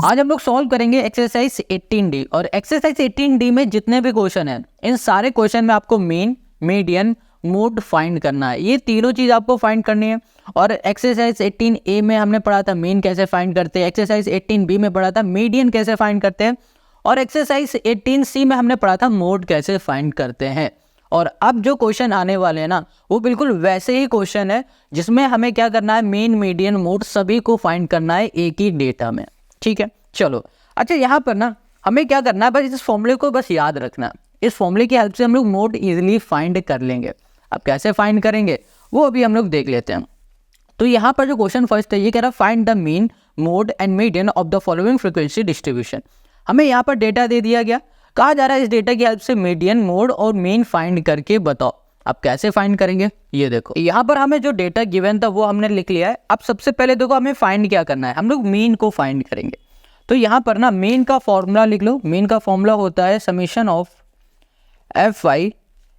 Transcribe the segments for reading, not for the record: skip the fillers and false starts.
आज हम लोग सॉल्व करेंगे एक्सरसाइज 18D और एक्सरसाइज 18D में जितने भी क्वेश्चन हैं इन सारे क्वेश्चन में आपको मीन, मीडियन, मोड फाइंड करना है। ये तीनों चीज़ आपको फाइंड करनी है। और एक्सरसाइज 18A में हमने पढ़ा था मीन कैसे फाइंड करते हैं, एक्सरसाइज 18B में पढ़ा था मीडियन कैसे फाइंड करते हैं और एक्सरसाइज 18C में हमने पढ़ा था मोड कैसे फाइंड करते हैं। और अब जो क्वेश्चन आने वाले हैं ना वो बिल्कुल वैसे ही क्वेश्चन है जिसमें हमें क्या करना है, मीन, मीडियन, मोड सभी को फाइंड करना है एक ही डेटा में। ठीक है, चलो। अच्छा, यहाँ पर ना हमें क्या करना है, बस इस फॉर्मूले को बस याद रखना। इस फॉर्मूले की हेल्प से हम लोग मोड इजीली फाइंड कर लेंगे। अब कैसे फाइंड करेंगे वो अभी हम लोग देख लेते हैं। तो यहाँ पर जो क्वेश्चन फर्स्ट है ये कह रहा है find the mean, mode and median of the following frequency distribution. हमें यहाँ पर डेटा दे दिया गया, कहा जा रहा है इस डेटा की हेल्प से मीडियन, मोड और मीन फाइंड करके बताओ। अब कैसे फाइंड करेंगे ये देखो, यहाँ पर हमें जो डेटा गिवन था वो हमने लिख लिया है। अब सबसे पहले देखो हमें फाइंड क्या करना है, हम लोग मीन को फाइंड करेंगे। तो यहाँ पर ना मीन का फॉर्मूला लिख लो। मीन का फॉर्मूला होता है summation of F I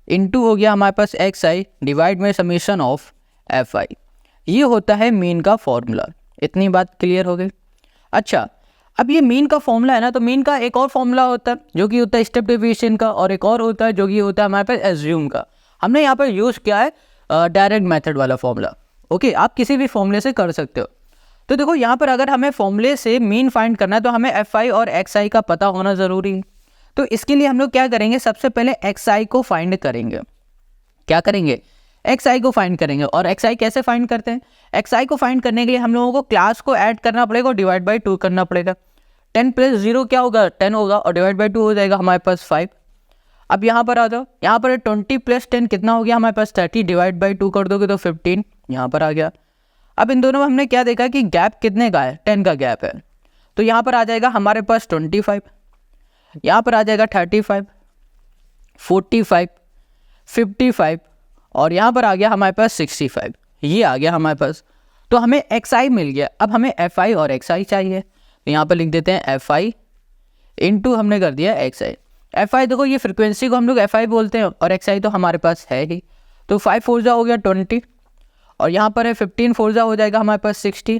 into हो गया हमारे पास एक्स आई डिवाइड में समीशन ऑफ एफ आई। ये होता है मीन का फॉर्मूला। इतनी बात क्लियर हो गई। अच्छा, अब ये मीन का फॉर्मूला है ना, तो मीन का एक और फॉर्मूला होता है जो कि होता है स्टेप डेविएशन का, और एक और होता है जो कि होता है हमारे पास एज्यूम का। हमने यहाँ पर यूज़ किया है डायरेक्ट मेथड वाला फॉर्मूला। ओके, आप किसी भी फॉर्मूले से कर सकते हो। तो देखो यहाँ पर अगर हमें फॉर्मूले से मीन फाइंड करना है तो हमें एफ आई और एक्स आई का पता होना ज़रूरी है। तो इसके लिए हम लोग क्या करेंगे, सबसे पहले एक्स आई को फाइंड करेंगे। क्या करेंगे, एक्स आई को फाइंड करेंगे। और एक्स आई कैसे फाइंड करते हैं, एक्स आई को फाइंड करने के लिए हम लोगों को क्लास को ऐड करना पड़ेगा और डिवाइड बाई 2 करना पड़ेगा। 10 + 0 क्या होगा, 10 होगा, और डिवाइड बाई 2 हो जाएगा हमारे पास 5। अब यहाँ पर आ जाओ, यहाँ पर 20 + 10 कितना हो गया हमारे पास 30, डिवाइड बाई 2 कर दोगे तो 15 यहाँ पर आ गया। अब इन दोनों में हमने क्या देखा कि गैप कितने का है, 10 का गैप है। तो यहाँ पर आ जाएगा हमारे पास 25, यहाँ पर आ जाएगा 35, 45, 55 और यहाँ पर आ गया हमारे पास 65। ये आ गया हमारे पास। तो हमें एक्स आई मिल गया। अब हमें एफ आई और एक्स आई चाहिए, तो यहाँ पर लिख देते हैं एफ आई इंटू हमने कर दिया एक्स आई। एफ आई देखो ये फ्रिक्वेंसी को हम लोग एफ आई बोलते हैं और एक्स आई तो हमारे पास है ही। तो 5 4 जा हो गया 20 और यहाँ पर है 15 4 जा हो जाएगा हमारे पास 60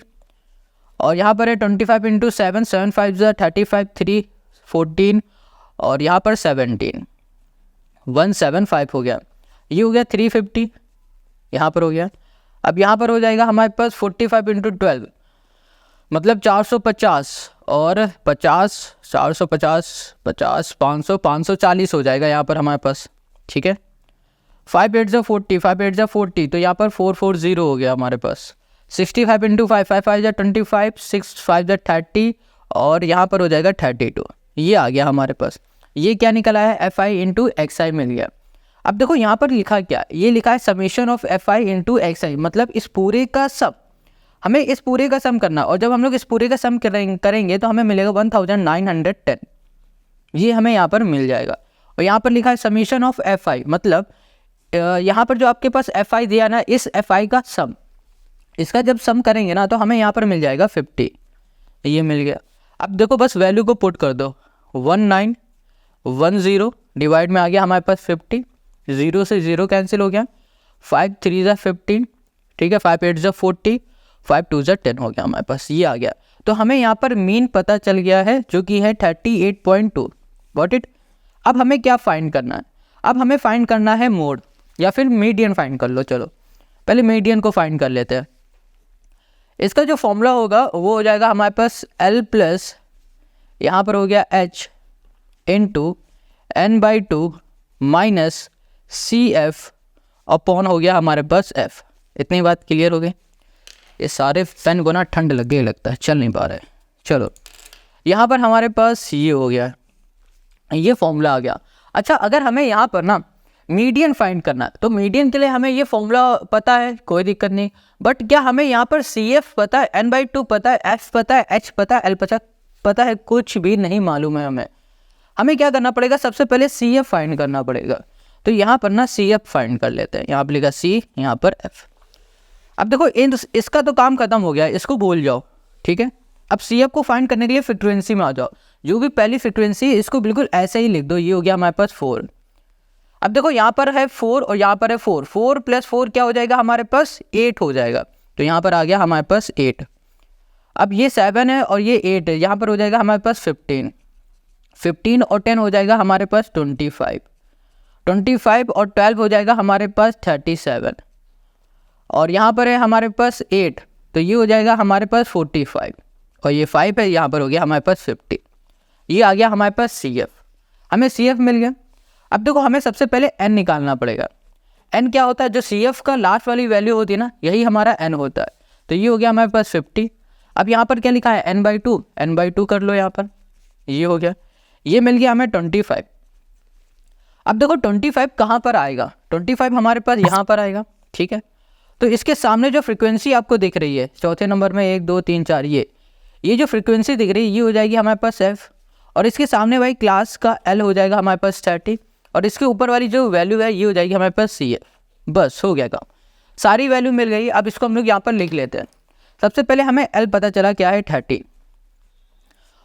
और यहाँ पर है 25 इंटू 7 7 5 जा 35 3 14 और यहाँ पर 17 175 हो गया। ये हो गया 350 यहाँ पर हो गया। अब यहाँ पर हो जाएगा हमारे पास 45 इंटू 12 मतलब 450 और 50 450 50 500 540 हो जाएगा यहाँ पर हमारे पास। ठीक है, 5 8 जा 40 5 8 जा 40 तो यहाँ पर 440 हो गया हमारे पास। 65 इंटू 5 5 5 जा 25 6 5 जा 30 और यहाँ पर हो जाएगा 32। ये आ गया हमारे पास। ये क्या निकला है, एफ आई इंटू एक्स आई मिल गया। अब देखो यहाँ पर लिखा क्या, ये लिखा है summation of F I into X I, मतलब इस पूरे का सम। हमें इस पूरे का सम करना, और जब हम लोग इस पूरे का सम करेंगे तो हमें मिलेगा 1910। ये हमें यहाँ पर मिल जाएगा। और यहाँ पर लिखा है समीशन ऑफ एफ आई, मतलब यहाँ पर जो आपके पास एफ आई दिया ना, इस एफ आई का सम, इसका जब सम करेंगे ना तो हमें यहाँ पर मिल जाएगा 50। ये मिल गया। अब देखो बस वैल्यू को पुट कर दो, 1910 डिवाइड में आ गया हमारे पास 50, 0 से 0 कैंसिल हो गया, 5 3 जा 15, ठीक है, 5 8 जा 40, 5 2 जा 10 हो गया हमारे पास। ये आ गया। तो हमें यहाँ पर मीन पता चल गया है जो कि है 38.2। Got it. अब हमें क्या फाइंड करना है, अब हमें फाइंड करना है मोड या फिर मीडियन फाइंड कर लो। चलो पहले मीडियन को फाइंड कर लेते हैं। इसका जो फॉर्मूला होगा वो हो जाएगा हमारे पास L प्लस यहाँ पर हो गया H into N/2 minus CF upon हो गया हमारे पास F। इतनी बात क्लियर हो गई। ये सारे पेन को ना ठंड लग गई लगता है, चल नहीं पा रहा है। चलो यहाँ पर हमारे पास ये हो गया, ये फॉर्मूला आ गया। अच्छा, अगर हमें यहाँ पर ना मीडियन फाइंड करना है तो मीडियन के लिए हमें ये फॉर्मूला पता है, कोई दिक्कत नहीं। बट क्या हमें यहाँ पर CF पता है, N/2 पता है, F पता है, H पता है, L पता है, कुछ भी नहीं मालूम है हमें। हमें क्या करना पड़ेगा, सबसे पहले CF फाइंड करना पड़ेगा। तो यहाँ पर ना CF फाइंड कर लेते हैं। यहाँ पर लिखा C, यहाँ पर F। अब देखो इसका तो काम खत्म हो गया, इसको भूल जाओ। ठीक है, अब CF को फाइंड करने के लिए फ्रिक्वेंसी में आ जाओ। जो भी पहली फ्रिक्वेंसी है इसको बिल्कुल ऐसे ही लिख दो। ये हो गया हमारे पास 4। अब देखो यहाँ पर है 4 और यहाँ पर है 4, 4 + 4 क्या हो जाएगा हमारे पास 8 हो जाएगा। तो यहाँ पर आ गया हमारे पास 8। अब ये 7 है और ये 8 है, यहाँ पर हो जाएगा हमारे पास 15 और 10 हो जाएगा हमारे पास 25 और 12 हो जाएगा हमारे पास 37 और यहाँ पर है हमारे पास 8, तो ये हो जाएगा हमारे पास 45 और ये 5 है, यहाँ पर हो गया हमारे पास 50। ये आ गया हमारे पास CF, हमें CF मिल गया। अब देखो हमें सबसे पहले N निकालना पड़ेगा। N क्या होता है, जो CF का लास्ट वाली वैल्यू होती है ना, यही हमारा N होता है। तो ये हो गया हमारे पास 50। अब यहाँ पर क्या लिखा है n/2 कर लो यहाँ पर, ये हो गया। ये मिल गया हमें 25। अब देखो 25 कहाँ पर आएगा, 25 हमारे पास यहाँ पर आएगा, ठीक है। तो इसके सामने जो फ्रीक्वेंसी आपको दिख रही है चौथे नंबर में 1 2 3 4, ये जो फ्रीक्वेंसी दिख रही है ये हो जाएगी हमारे पास F, और इसके सामने भाई क्लास का L हो जाएगा हमारे पास 30, और इसके ऊपर वाली जो वैल्यू है ये हो जाएगी हमारे पास CF। बस हो गया काम, सारी वैल्यू मिल गई। अब इसको हम लोग यहाँ पर लिख लेते हैं। सबसे पहले हमें L पता चला क्या है 30,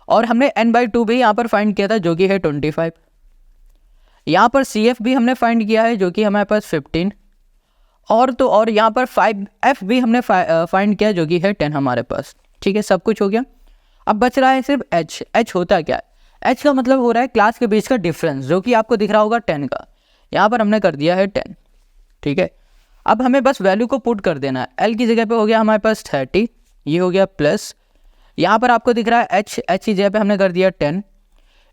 और हमने n/2 भी यहाँ पर फाइंड किया था जो कि है 25। यहाँ पर CF भी हमने फाइंड किया है जो कि हमारे पास 15, और यहाँ पर 5F भी हमने फाइंड किया जो कि है 10 हमारे पास, ठीक है। सब कुछ हो गया। अब बच रहा है सिर्फ H। H होता क्या है, H का मतलब हो रहा है क्लास के बीच का डिफरेंस, जो कि आपको दिख रहा होगा 10 का। यहाँ पर हमने कर दिया है 10, ठीक है। अब हमें बस वैल्यू को पुट कर देना है। L की जगह पे हो गया हमारे पास 30, ये हो गया प्लस, यहाँ पर आपको दिख रहा है H की जगह पे हमने कर दिया 10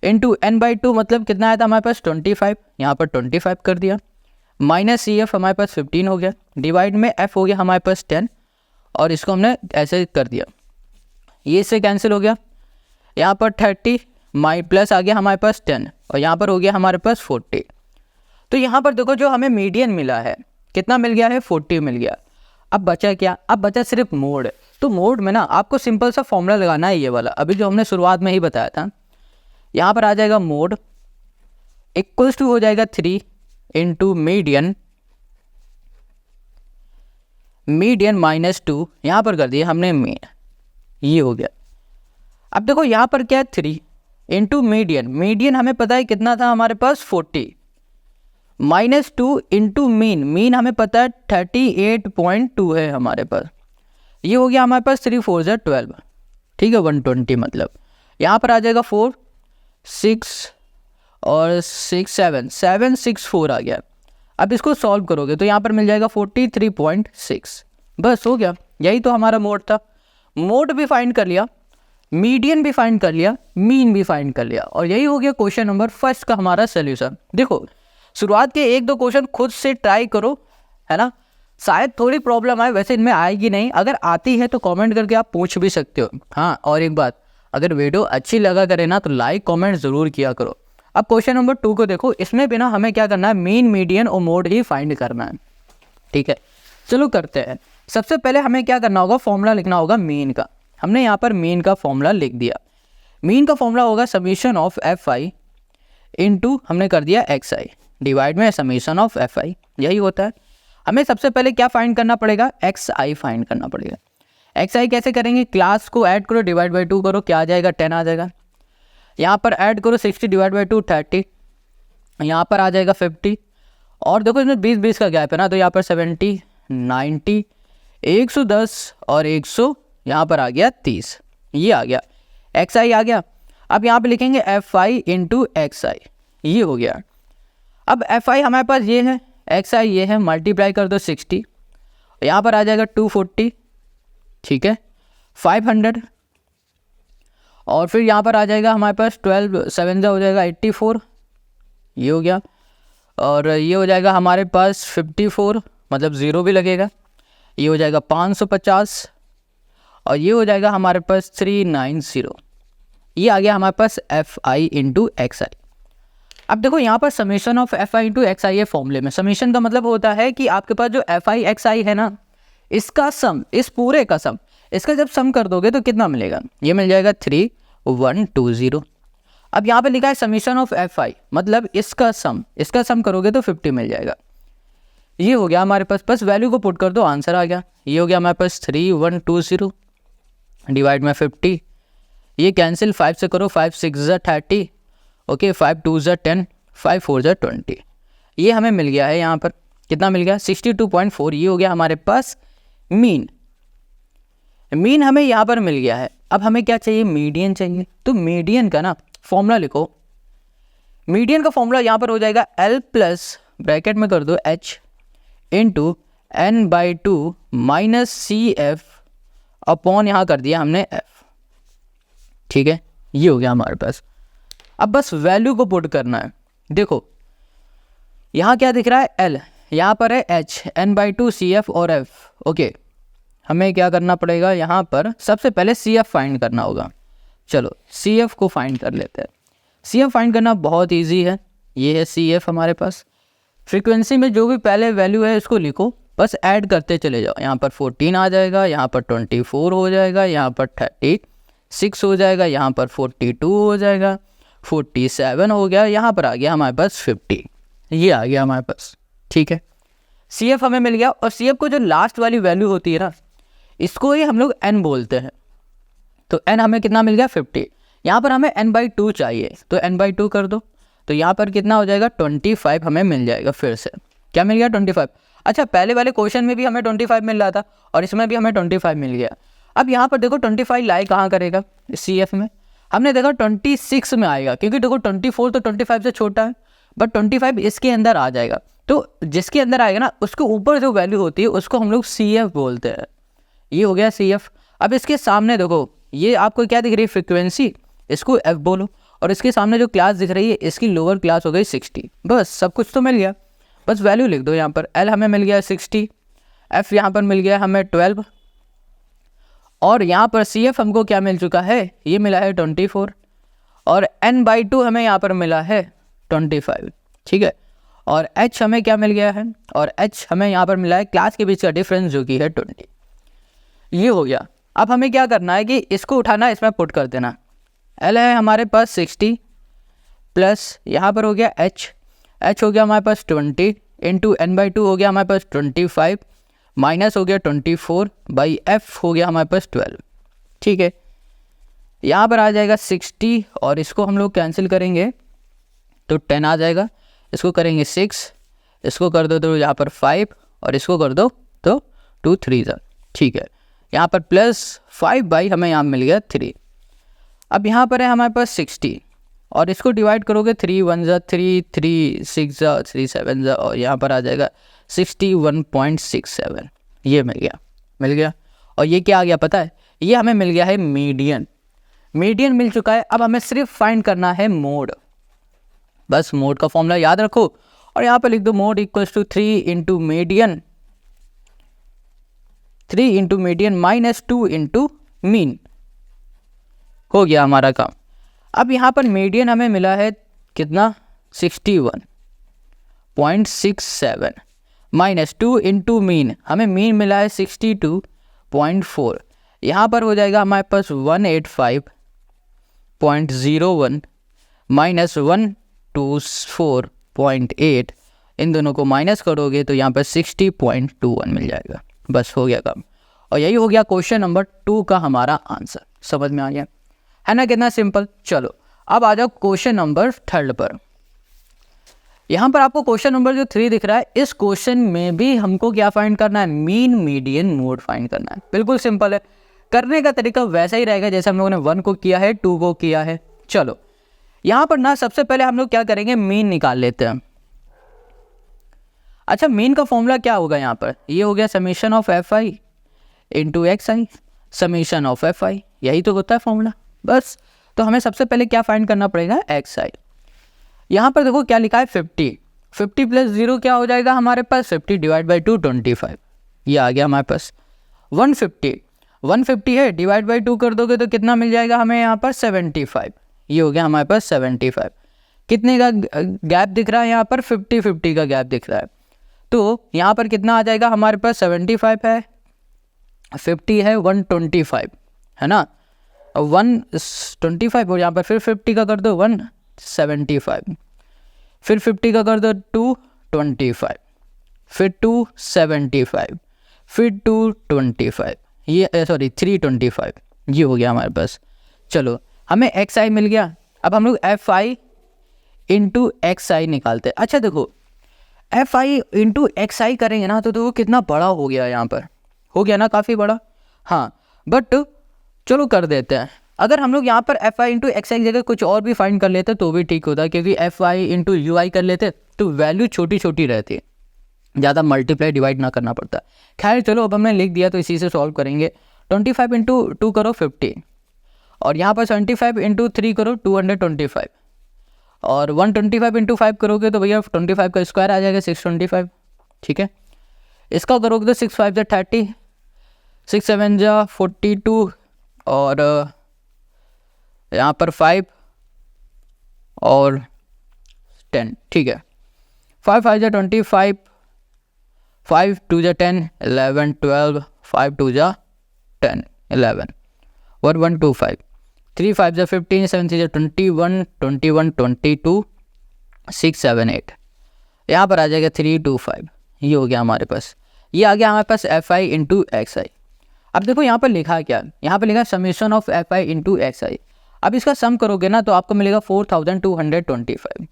इंटू n/2, मतलब कितना आया था हमारे पास 25, यहाँ पर 25 कर दिया, माइनस CF हमारे पास 15 हो गया, डिवाइड में F हो गया हमारे पास 10, और इसको हमने ऐसे कर दिया, ये इससे कैंसिल हो गया। यहाँ पर 30 प्लस आ गया हमारे पास 10, और यहाँ पर हो गया हमारे पास 40। तो यहाँ पर देखो जो हमें मीडियन मिला है कितना मिल गया है, 40 मिल गया। अब बचा क्या, अब बचा सिर्फ मोड। तो मोड में ना आपको सिंपल सा फॉर्मूला लगाना है, ये वाला अभी जो हमने शुरुआत में ही बताया था। यहाँ पर आ जाएगा मोड इक्वल्स टू हो जाएगा 3 इंटू मीडियन -2, यहाँ पर कर दिया हमने मीन, ये हो गया। अब देखो यहाँ पर क्या है 3 इंटू मीडियन हमें पता है कितना था हमारे पास 40, -2 इंटू मीन हमें पता है 38.2 है हमारे पास, ये हो गया हमारे पास 3 4 12, ठीक है 120, मतलब यहाँ पर आ जाएगा 4 6 और 6 7 6 4 आ गया। अब इसको सॉल्व करोगे तो यहाँ पर मिल जाएगा 43.6, बस हो गया। यही तो हमारा मोड था। मोड भी फाइंड कर लिया, मीडियन भी फाइंड कर लिया, मीन भी फाइंड कर लिया, और यही हो गया क्वेश्चन नंबर फर्स्ट का हमारा सोल्यूशन। देखो शुरुआत के 1-2 क्वेश्चन खुद से ट्राई करो, है ना, शायद थोड़ी प्रॉब्लम आए, वैसे इनमें आएगी नहीं। अगर आती है तो कमेंट करके आप पूछ भी सकते हो। हाँ, और एक बात, अगर वीडियो अच्छी लगा करे ना तो लाइक कमेंट ज़रूर किया करो। अब क्वेश्चन नंबर 2 को देखो, इसमें भी ना हमें क्या करना है, मीन मीडियन और मोड ही फाइंड करना है, ठीक है। चलो करते हैं। सबसे पहले हमें क्या करना होगा, फॉर्मूला लिखना होगा मीन का। हमने यहाँ पर मीन का फॉर्मूला लिख दिया। मीन का फॉर्मूला होगा समीशन ऑफ FI इंटू हमने कर दिया XI डिवाइड में समीशन ऑफ FI, यही होता है। हमें सबसे पहले क्या फाइंड करना पड़ेगा, XI फाइंड करना पड़ेगा। XI कैसे करेंगे, क्लास को ऐड करो, डिवाइड बाई 2 करो, क्या आ जाएगा 10 आ जाएगा। यहाँ पर ऐड करो 60 डिवाइड बाई 2 30, यहाँ पर आ जाएगा 50, और देखो इसमें 20 का गैप है ना, तो यहाँ पर 70 90 110 और 100, यहाँ पर आ गया 30, ये आ गया XI आ गया। अब यहाँ पे लिखेंगे FI इंटू XI, ये हो गया। अब FI हमारे पास ये है, XI ये है, मल्टीप्लाई कर दो 60, यहाँ पर आ जाएगा 240, ठीक है 500, और फिर यहाँ पर आ जाएगा हमारे पास 12 7 हो जाएगा 84, ये हो गया, और ये हो जाएगा हमारे पास 54, मतलब 0 भी लगेगा, ये हो जाएगा 550, और ये हो जाएगा हमारे पास 390, ये आ गया हमारे पास FI इंटू XI। अब देखो यहाँ पर summation of FI into XI है फॉर्मूले में। समीशन का मतलब होता है कि आपके पास जो FI XI है ना, इसका सम, इस पूरे का सम, इसका जब सम कर दोगे तो कितना मिलेगा, ये मिल जाएगा 3120। अब यहाँ पे लिखा है समीशन ऑफ FI, मतलब इसका सम करोगे तो 50 मिल जाएगा। ये हो गया हमारे पास, बस वैल्यू को पुट कर दो, आंसर आ गया। ये हो गया हमारे पास 3120 डिवाइड में 50, ये कैंसिल 5 से करो, 5 6 30, ओके 5 2 10, 5 4 20, ये हमें मिल गया है। यहाँ पर कितना मिल गया 62.4, ये हो गया हमारे पास मीन हमें यहाँ पर मिल गया है। अब हमें क्या चाहिए, मीडियन चाहिए। तो मीडियन का ना फॉर्मूला लिखो, मीडियन का फॉर्मूला यहाँ पर हो जाएगा L प्लस ब्रैकेट में कर दो H into N/2 minus CF upon यहाँ कर दिया हमने F। ठीक है, ये हो गया हमारे पास। अब बस वैल्यू को पुट करना है। देखो यहाँ क्या दिख रहा है, L, यहाँ पर है H, N/2 CF और F। ओके, हमें क्या करना पड़ेगा, यहाँ पर सबसे पहले CF फाइंड करना होगा। चलो CF को फाइंड कर लेते हैं। CF फाइंड करना बहुत इजी है, ये है CF हमारे पास। फ्रीक्वेंसी में जो भी पहले वैल्यू है इसको लिखो, बस ऐड करते चले जाओ। यहाँ पर 14 आ जाएगा, यहाँ पर 24 हो जाएगा, यहाँ पर 36 हो जाएगा, यहाँ पर 42 हो जाएगा, 47 हो गया, यहाँ पर आ गया हमारे पास 50। ये आ गया हमारे पास। ठीक है, CF हमें मिल गया। और CF को जो लास्ट वाली वैल्यू होती है ना, इसको ही हम लोग N बोलते हैं। तो N हमें कितना मिल गया, 50। यहाँ पर हमें N/2 चाहिए, तो N/2 कर दो। तो यहाँ पर कितना हो जाएगा, 25 हमें मिल जाएगा। फिर से क्या मिल गया, 25। अच्छा, पहले वाले क्वेश्चन में भी हमें 25 मिल रहा था और इसमें भी हमें 25 मिल गया। अब यहाँ पर देखो 25 लाई कहाँ करेगा, CF में हमने देखा 26 में आएगा, क्योंकि देखो 24 तो 25 से छोटा है, बट 25 इसके अंदर आ जाएगा। तो जिसके अंदर आएगा ना, उसके ऊपर जो वैल्यू होती है उसको हम लोग CF बोलते हैं। ये हो गया CF। अब इसके सामने देखो, ये आपको क्या दिख रही है, फ्रिक्वेंसी, इसको F बोलो। और इसके सामने जो क्लास दिख रही है, इसकी लोअर क्लास हो गई 60। बस सब कुछ तो मिल गया, बस वैल्यू लिख दो। यहाँ पर L हमें मिल गया 60, F यहाँ पर मिल गया हमें 12, और यहाँ पर CF हमको क्या मिल चुका है, ये मिला है 24, और N/2 हमें यहाँ पर मिला है 25। ठीक है, और H हमें क्या मिल गया है, और H हमें यहाँ पर मिला है क्लास के बीच का डिफरेंस जो कि है 20। ये हो गया। अब हमें क्या करना है कि इसको उठाना, इसमें पुट कर देना। L है हमारे पास 60 प्लस यहाँ पर हो गया H हो गया हमारे पास 20 इंटू N/2 हो गया हमारे पास 25 माइनस हो गया 24 बाई F हो गया हमारे पास 12। ठीक है, यहाँ पर आ जाएगा 60 और इसको हम लोग कैंसिल करेंगे तो 10 आ जाएगा। इसको करेंगे 6, इसको कर दो तो यहाँ पर 5 और इसको कर दो तो 2 3 ठीक है, यहाँ पर प्लस 5 बाई हमें यहाँ मिल गया 3। अब यहाँ पर है हमारे पास 60 और इसको डिवाइड करोगे 3 1 3 3 6 3 7 और यहाँ पर आ जाएगा 61.67। ये मिल गया। और ये क्या आ गया पता है, ये हमें मिल गया है मीडियन मिल चुका है। अब हमें सिर्फ फाइंड करना है मोड। बस मोड का फॉर्मूला याद रखो और यहाँ पर लिख दो mode equals to 3 into median minus 2 into mean. हो गया हमारा काम। अब यहाँ पर मीडियन हमें मिला है कितना, 61.67 माइनस 2 इंटू मीन, हमें मीन मिला है 62.4। यहाँ पर हो जाएगा हमारे पास 185.01 माइनस 124.8। इन दोनों को माइनस करोगे तो यहाँ पर 60.21 मिल जाएगा। बस हो गया काम। और यही हो गया क्वेश्चन नंबर 2 का हमारा आंसर। समझ में आ गया है ना, कितना सिंपल। चलो अब आ जाओ क्वेश्चन नंबर 3 पर। यहाँ पर आपको क्वेश्चन नंबर जो 3 दिख रहा है, इस क्वेश्चन में भी हमको क्या फाइंड करना है, मीन मीडियन मोड फाइंड करना है। बिल्कुल सिंपल है, करने का तरीका वैसा ही रहेगा जैसे हम लोगों ने 1 को किया है, 2 को किया है। चलो यहाँ पर ना सबसे पहले हम लोग क्या करेंगे, मीन निकाल लेते हैं। अच्छा, मीन का फॉर्मूला क्या होगा यहाँ पर, ये हो गया summation of FI into XI, summation of FI, यही तो होता है फॉर्मूला। बस तो हमें सबसे पहले क्या फाइंड करना पड़ेगा, XI। यहाँ पर देखो क्या लिखा है 50 प्लस 0 क्या हो जाएगा हमारे पास, 50 डिवाइड बाई 2 25। ये आ गया हमारे पास 150 है, डिवाइड बाई 2 कर दोगे तो कितना मिल जाएगा हमें यहाँ पर 75। ये हो गया हमारे पास 75। कितने का गैप दिख रहा है यहाँ पर, 50 का गैप दिख रहा है। तो यहाँ पर कितना आ जाएगा हमारे पास, 75 है, 50 है, 125 है ना, 125 और यहाँ पर फिर 50 का कर दो 175, फिर 50 का कर दो 225, फिर 275, फिर 225, ये सॉरी 325। ये हो गया हमारे पास। चलो हमें XI मिल गया। अब हम लोग FI इंटू XI निकालते हैं। अच्छा देखो FI इंटू XI करेंगे ना तो देखो कितना बड़ा हो गया, यहाँ पर हो गया ना काफ़ी बड़ा। हाँ बट चलो कर देते हैं। अगर हम लोग यहाँ पर एफ आई इंटू एक्स आई की जगह कुछ और भी फाइंड कर लेते तो भी ठीक होता, क्योंकि एफ आई इंटू यू आई कर लेते तो वैल्यू छोटी छोटी रहती है, ज़्यादा मल्टीप्लाई डिवाइड ना करना पड़ता। खैर चलो, अब हमने लिख दिया तो इसी से सॉल्व करेंगे। 25 इंटू 2 करो 50, और यहाँ पर 75 इंटू 3 करो 225, और 125 इंटू 5 करोगे तो भैया 25 का स्क्वायर आ जाएगा 625। ठीक है, इसका करोगे तो 6 5 जा 30, 6 7 जा 42, और यहाँ पर 5 और 10। ठीक है, 5 5 जा 25, 5 2 जा 10, 11 12, 5 2 जा 10 11, 1 1 2 5, 3 5 जा 15, 7 6 जा 21, 21 22, 6 7 8, यहाँ पर आ जाएगा 3 2 5। ये हो गया हमारे पास, ये आ गया हमारे पास F I into X I. अब देखो यहाँ पर लिखा है क्या, यहाँ पर लिखा है summation of F I into X I. अब इसका सम करोगे ना तो आपको मिलेगा 4225।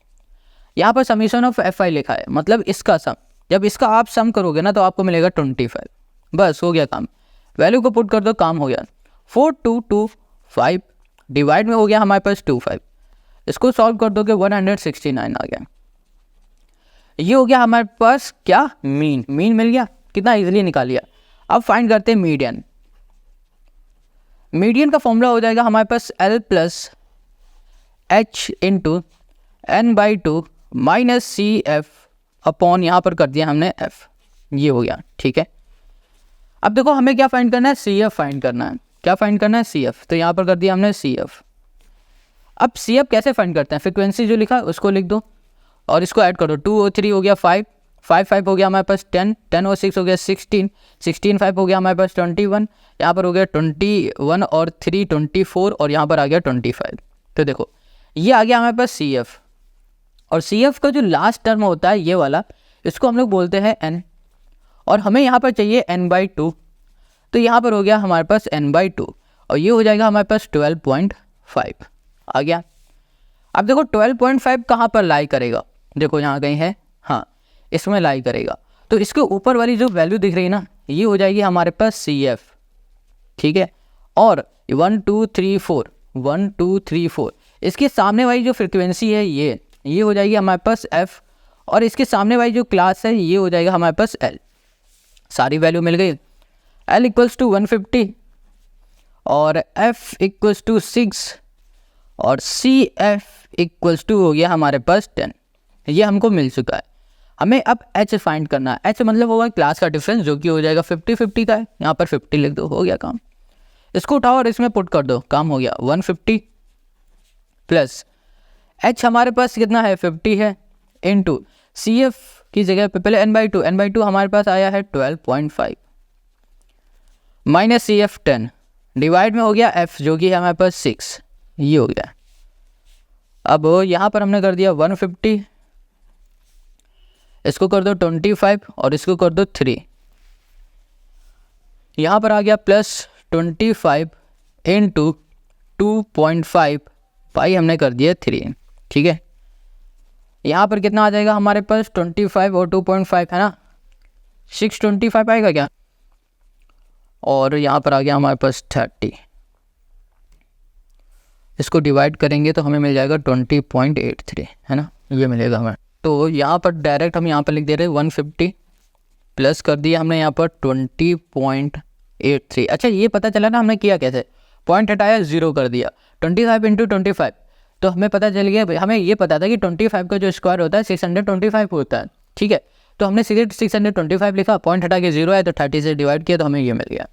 यहाँ पर समीशन ऑफ एफ आई लिखा है, मतलब इसका सम, जब इसका आप सम करोगे ना तो आपको मिलेगा 25। बस हो गया काम, वैल्यू को पुट कर दो, काम हो गया। 4225 डिवाइड में हो गया हमारे पास 25, इसको सॉल्व कर दोगे 169 आ गया। ये हो गया हमारे पास क्या, मीन मिल गया, कितना इजीली निकाल लिया। अब फाइंड करते हैं मीडियन। मीडियन का फॉर्मूला हो जाएगा हमारे पास L plus H into N/2 minus CF upon, यहाँ पर कर दिया हमने F। ये हो गया, ठीक है। अब देखो हमें क्या फाइंड करना है, CF फाइंड करना है। क्या फाइंड करना है, CF, तो यहाँ पर कर दिया हमने CF। अब CF कैसे फाइंड करते हैं, फ्रिक्वेंसी जो लिखा है उसको लिख दो और इसको ऐड कर दो। 2 और 3 हो गया 5, 5 5 हो गया हमारे पास 10, 10 और 6 हो गया 16, 16 5 हो गया हमारे पास 21, यहाँ पर हो गया 21 और 3 24, और यहाँ पर आ गया 25। तो देखो ये आ गया हमारे पास CF, और CF का जो लास्ट टर्म होता है ये वाला, इसको हम लोग बोलते हैं N, और हमें यहाँ पर चाहिए N/2, तो यहाँ पर हो गया हमारे पास N/2, और ये हो जाएगा हमारे पास 12.5 आ गया। अब देखो 12.5 कहाँ पर लाई करेगा, देखो यहाँ कहीं है, हाँ इसमें लाई करेगा, तो इसके ऊपर वाली जो वैल्यू दिख रही है ना, ये हो जाएगी हमारे पास CF। ठीक है, और 1 2 3 4, 1 2 3 4, इसके सामने वाली जो फ्रिक्वेंसी है ये हो जाएगी हमारे पास F, और इसके सामने वाली जो क्लास है ये हो जाएगा हमारे पास L। सारी वैल्यू मिल गई। L इक्वल्स टू 150, और F इक्वल्स टू 6, और CF इक्वल्स टू हो गया हमारे पास 10। ये हमको मिल चुका है। हमें अब H फाइंड करना है। H मतलब होगा क्लास का डिफरेंस, जो कि हो जाएगा 50-50 का है, यहाँ पर 50 लिख दो, हो गया काम। इसको उठाओ और इसमें पुट कर दो, काम हो गया। 150 प्लस H हमारे पास कितना है, 50 है, इंटू CF की जगह पे पहले N/2 हमारे पास आया है 12.5 माइनस CF 10 डिवाइड में हो गया F जो कि है हमारे पास 6, ये हो गया। अब यहाँ पर हमने कर दिया 150, इसको कर दो 25 और इसको कर दो 3, यहाँ पर आ गया प्लस 25 इंटू 2.5, पाई हमने कर दिया 3। ठीक है, यहाँ पर कितना आ जाएगा हमारे पास 25 और 2.5 है ना, 625 आएगा क्या, और यहाँ पर आ गया हमारे पास 30। इसको डिवाइड करेंगे तो हमें मिल जाएगा 20.83 है ना, ये मिलेगा हमें। तो यहाँ पर डायरेक्ट हम यहाँ पर लिख दे रहे हैं 150 प्लस कर दिया हमने यहाँ पर 20.83। अच्छा ये पता चला ना हमने किया कैसे, पॉइंट हटाया 0 कर दिया, 25 इंटू 25, तो हमें पता चल गया, हमें ये पता था कि 25 का जो स्क्वायर होता है 625 होता है। ठीक है, तो हमने सीधे 625 लिखा, पॉइंट हटा के 0 आया तो 30 से डिवाइड किया तो हमें ये मिल गया,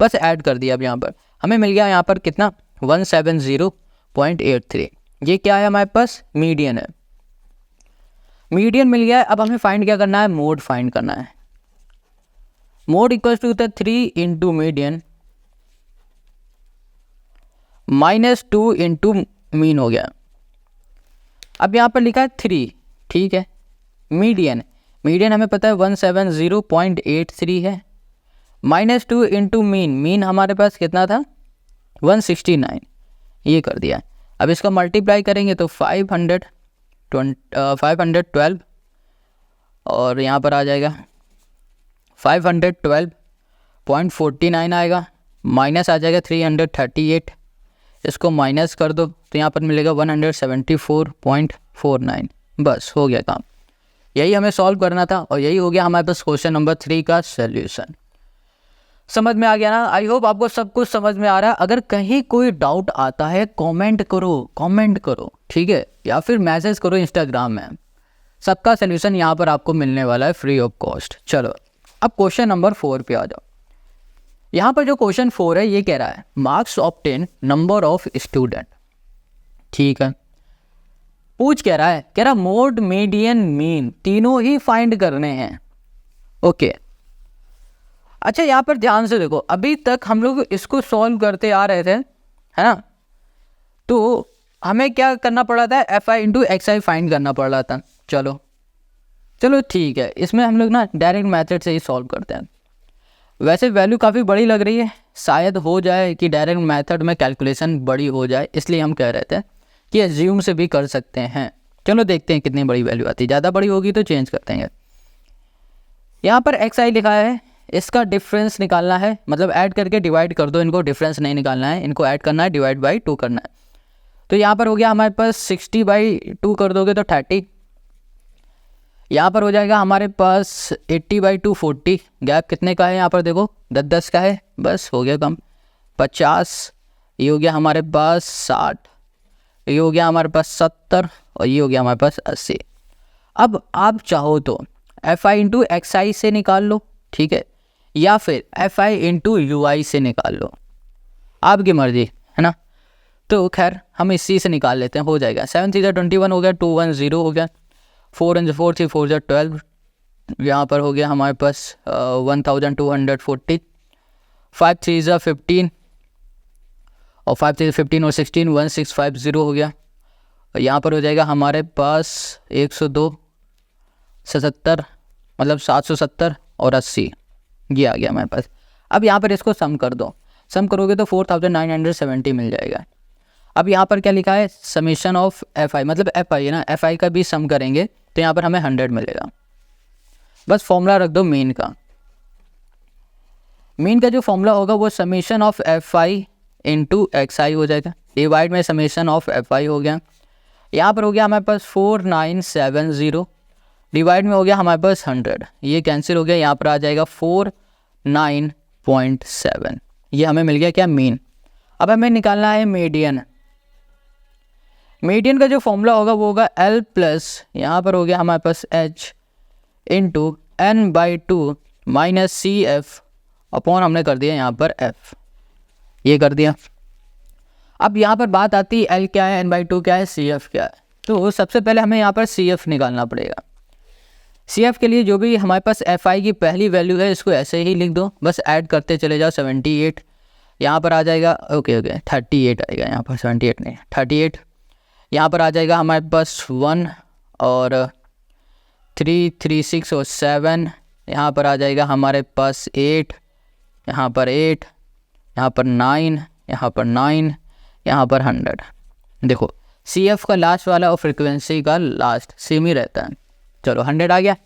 बस ऐड कर दिया। अब यहाँ पर हमें मिल गया यहाँ पर कितना, 170.83। ये क्या है हमारे पास, मीडियन है, मीडियन मिल गया है। अब हमें फाइंड क्या करना है, मोड फाइंड करना है। मोड इक्वल टू होता है 3 into median minus 2 into mean हो गया। अब यहाँ पर लिखा है 3, ठीक है, मीडियन हमें पता है 170.83 है, माइनस 2 इंटू मीन हमारे पास कितना था 169, ये कर दिया। अब इसका मल्टीप्लाई करेंगे तो 512 और यहाँ पर आ जाएगा 512.49 आएगा, माइनस आ जाएगा 338, इसको माइनस कर दो तो यहाँ पर मिलेगा 174.49। बस हो गया काम। यही हमें सॉल्व करना था और यही हो गया हमारे पास क्वेश्चन नंबर 3 का सॉल्यूशन। समझ में आ गया ना? आई होप आपको सब कुछ समझ में आ रहा है। अगर कहीं कोई डाउट आता है कमेंट करो, ठीक है, या फिर मैसेज करो इंस्टाग्राम में। सबका सॉल्यूशन यहाँ पर आपको मिलने वाला है फ्री ऑफ कॉस्ट। चलो अब क्वेश्चन नंबर 4 पे आ जाओ। यहाँ पर जो क्वेश्चन 4 है ये कह रहा है marks obtain number of student, ठीक है। कह रहा मोड, मीडियन, मीन तीनों ही फाइंड करने हैं। ओके अच्छा, यहाँ पर ध्यान से देखो, अभी तक हम लोग इसको सॉल्व करते आ रहे थे, है ना। तो हमें क्या करना पड़ा था, F I into X I find करना पड़ रहा था। चलो ठीक है, इसमें हम लोग ना डायरेक्ट मेथड से ही सॉल्व करते हैं। वैसे वैल्यू काफ़ी बड़ी लग रही है, शायद हो जाए कि डायरेक्ट मेथड में कैलकुलेशन बड़ी हो जाए, इसलिए हम कह रहे थे कि एज्यूम से भी कर सकते हैं। चलो देखते हैं कितनी बड़ी वैल्यू आती है। ज़्यादा बड़ी होगी तो चेंज करते हैं। यहाँ पर एक्स आई लिखा है, इसका डिफरेंस निकालना है, मतलब ऐड करके डिवाइड कर दो इनको, डिफरेंस नहीं निकालना है, इनको ऐड करना है, डिवाइड बाई 2 करना है। तो यहाँ पर हो गया हमारे पास 60/2 कर दोगे तो 30। यहाँ पर हो जाएगा हमारे पास 80/2 40। गैप कितने का है यहाँ पर देखो, 10 का है, बस हो गया कम। 50, ये हो गया हमारे पास 60, ये हो गया हमारे पास 70 और ये हो गया हमारे पास 80। अब आप चाहो तो एफ आई इंटू एक्स आई से निकाल लो, ठीक है, या फिर एफ आई इंटू यू आई से निकाल लो, आपकी मर्जी, है ना। तो खैर हम इसी से निकाल लेते हैं, हो जाएगा। 7 3 21 हो गया, 2 1 0 हो गया, 4 4 3 4 12, यहाँ पर हो गया हमारे पास 1240, 5 3 15 और 5 3 15 और 16 1650 हो गया। यहाँ पर हो जाएगा हमारे पास 102 77, मतलब 770 और 80, ये आ गया हमारे पास। अब यहाँ पर इसको सम कर दो, सम करोगे तो 4970 मिल जाएगा। अब यहाँ पर क्या लिखा है, समीशन ऑफ एफ आई, मतलब एफ आई है ना, एफ आई का भी सम करेंगे तो यहाँ पर हमें 100 मिलेगा। बस फॉर्मूला रख दो मीन का। मीन का जो फॉर्मूला होगा वो summation of F I into X I हो जाएगा, डिवाइड में समीशन ऑफ एफ आई हो गया। यहाँ पर हो गया हमारे पास 4970, डिवाइड में हो गया हमारे पास 100, ये कैंसिल हो गया, यहाँ पर आ जाएगा 49.7। ये हमें मिल गया क्या, मीन। अब हमें निकालना है मीडियन। मीडियन का जो फॉर्मूला होगा वो होगा L प्लस, यहाँ पर हो गया हमारे पास H into N/2 minus CF upon हमने कर दिया यहाँ पर F, ये कर दिया। अब यहाँ पर बात आती है L क्या है, N/2 क्या है, CF क्या है। तो सबसे पहले हमें यहाँ पर CF निकालना पड़ेगा। CF के लिए जो भी हमारे पास FI की पहली वैल्यू है इसको ऐसे ही लिख दो, बस ऐड करते चले जाओ। 78 यहाँ पर आ जाएगा, ओके 38 आएगा यहाँ पर, 78 नहीं 38। यहाँ पर आ जाएगा हमारे पास 1 और 3 3 6 और 7, यहाँ पर आ जाएगा हमारे पास 8, यहाँ पर 8, यहाँ पर 9, यहाँ पर 9, यहाँ पर 100। देखो CF का लास्ट वाला और फ्रिक्वेंसी का लास्ट सेम ही रहता है। चलो 100 आ गया।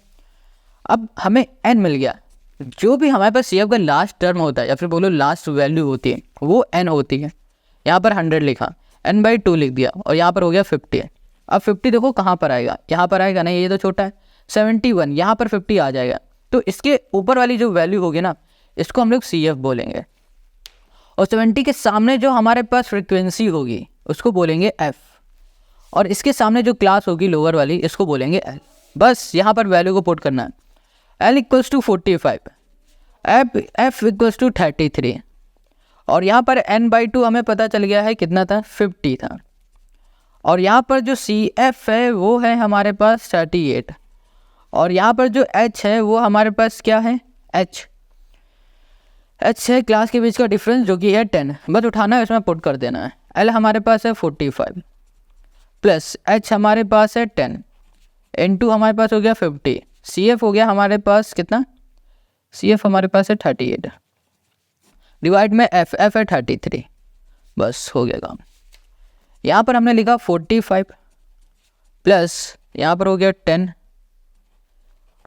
अब हमें N मिल गया। जो भी हमारे पास CF का लास्ट टर्म होता है या फिर बोलो लास्ट वैल्यू होती है वो N होती है। यहाँ पर 100 लिखा, N/2 लिख दिया और यहाँ पर हो गया 50। अब 50 देखो कहाँ पर आएगा, यहाँ पर आएगा नहीं, ये तो छोटा है। 71 यहाँ पर 50 आ जाएगा, तो इसके ऊपर वाली जो वैल्यू होगी ना इसको हम लोग CF बोलेंगे, और 70 के सामने जो हमारे पास फ्रिक्वेंसी होगी उसको बोलेंगे F, और इसके सामने जो क्लास होगी लोअर वाली इसको बोलेंगे L। बस यहाँ पर वैल्यू को पुट करना है। L equals to 45, F equals to 33, और यहाँ पर N/2 हमें पता चल गया है कितना था, 50 था। और यहाँ पर जो CF है वो है हमारे पास 38, और यहाँ पर जो H है वो हमारे पास क्या है, H है क्लास के बीच का डिफरेंस जो कि है 10, बस उठाना है इसमें पुट कर देना है। L हमारे पास है 45 प्लस H हमारे पास है 10 इनटू हमारे पास हो गया 50, CF हो गया हमारे पास कितना, CF हमारे पास है 38, डिवाइड में F है 33, बस हो गया काम। यहाँ पर हमने लिखा 45 प्लस यहाँ पर हो गया 10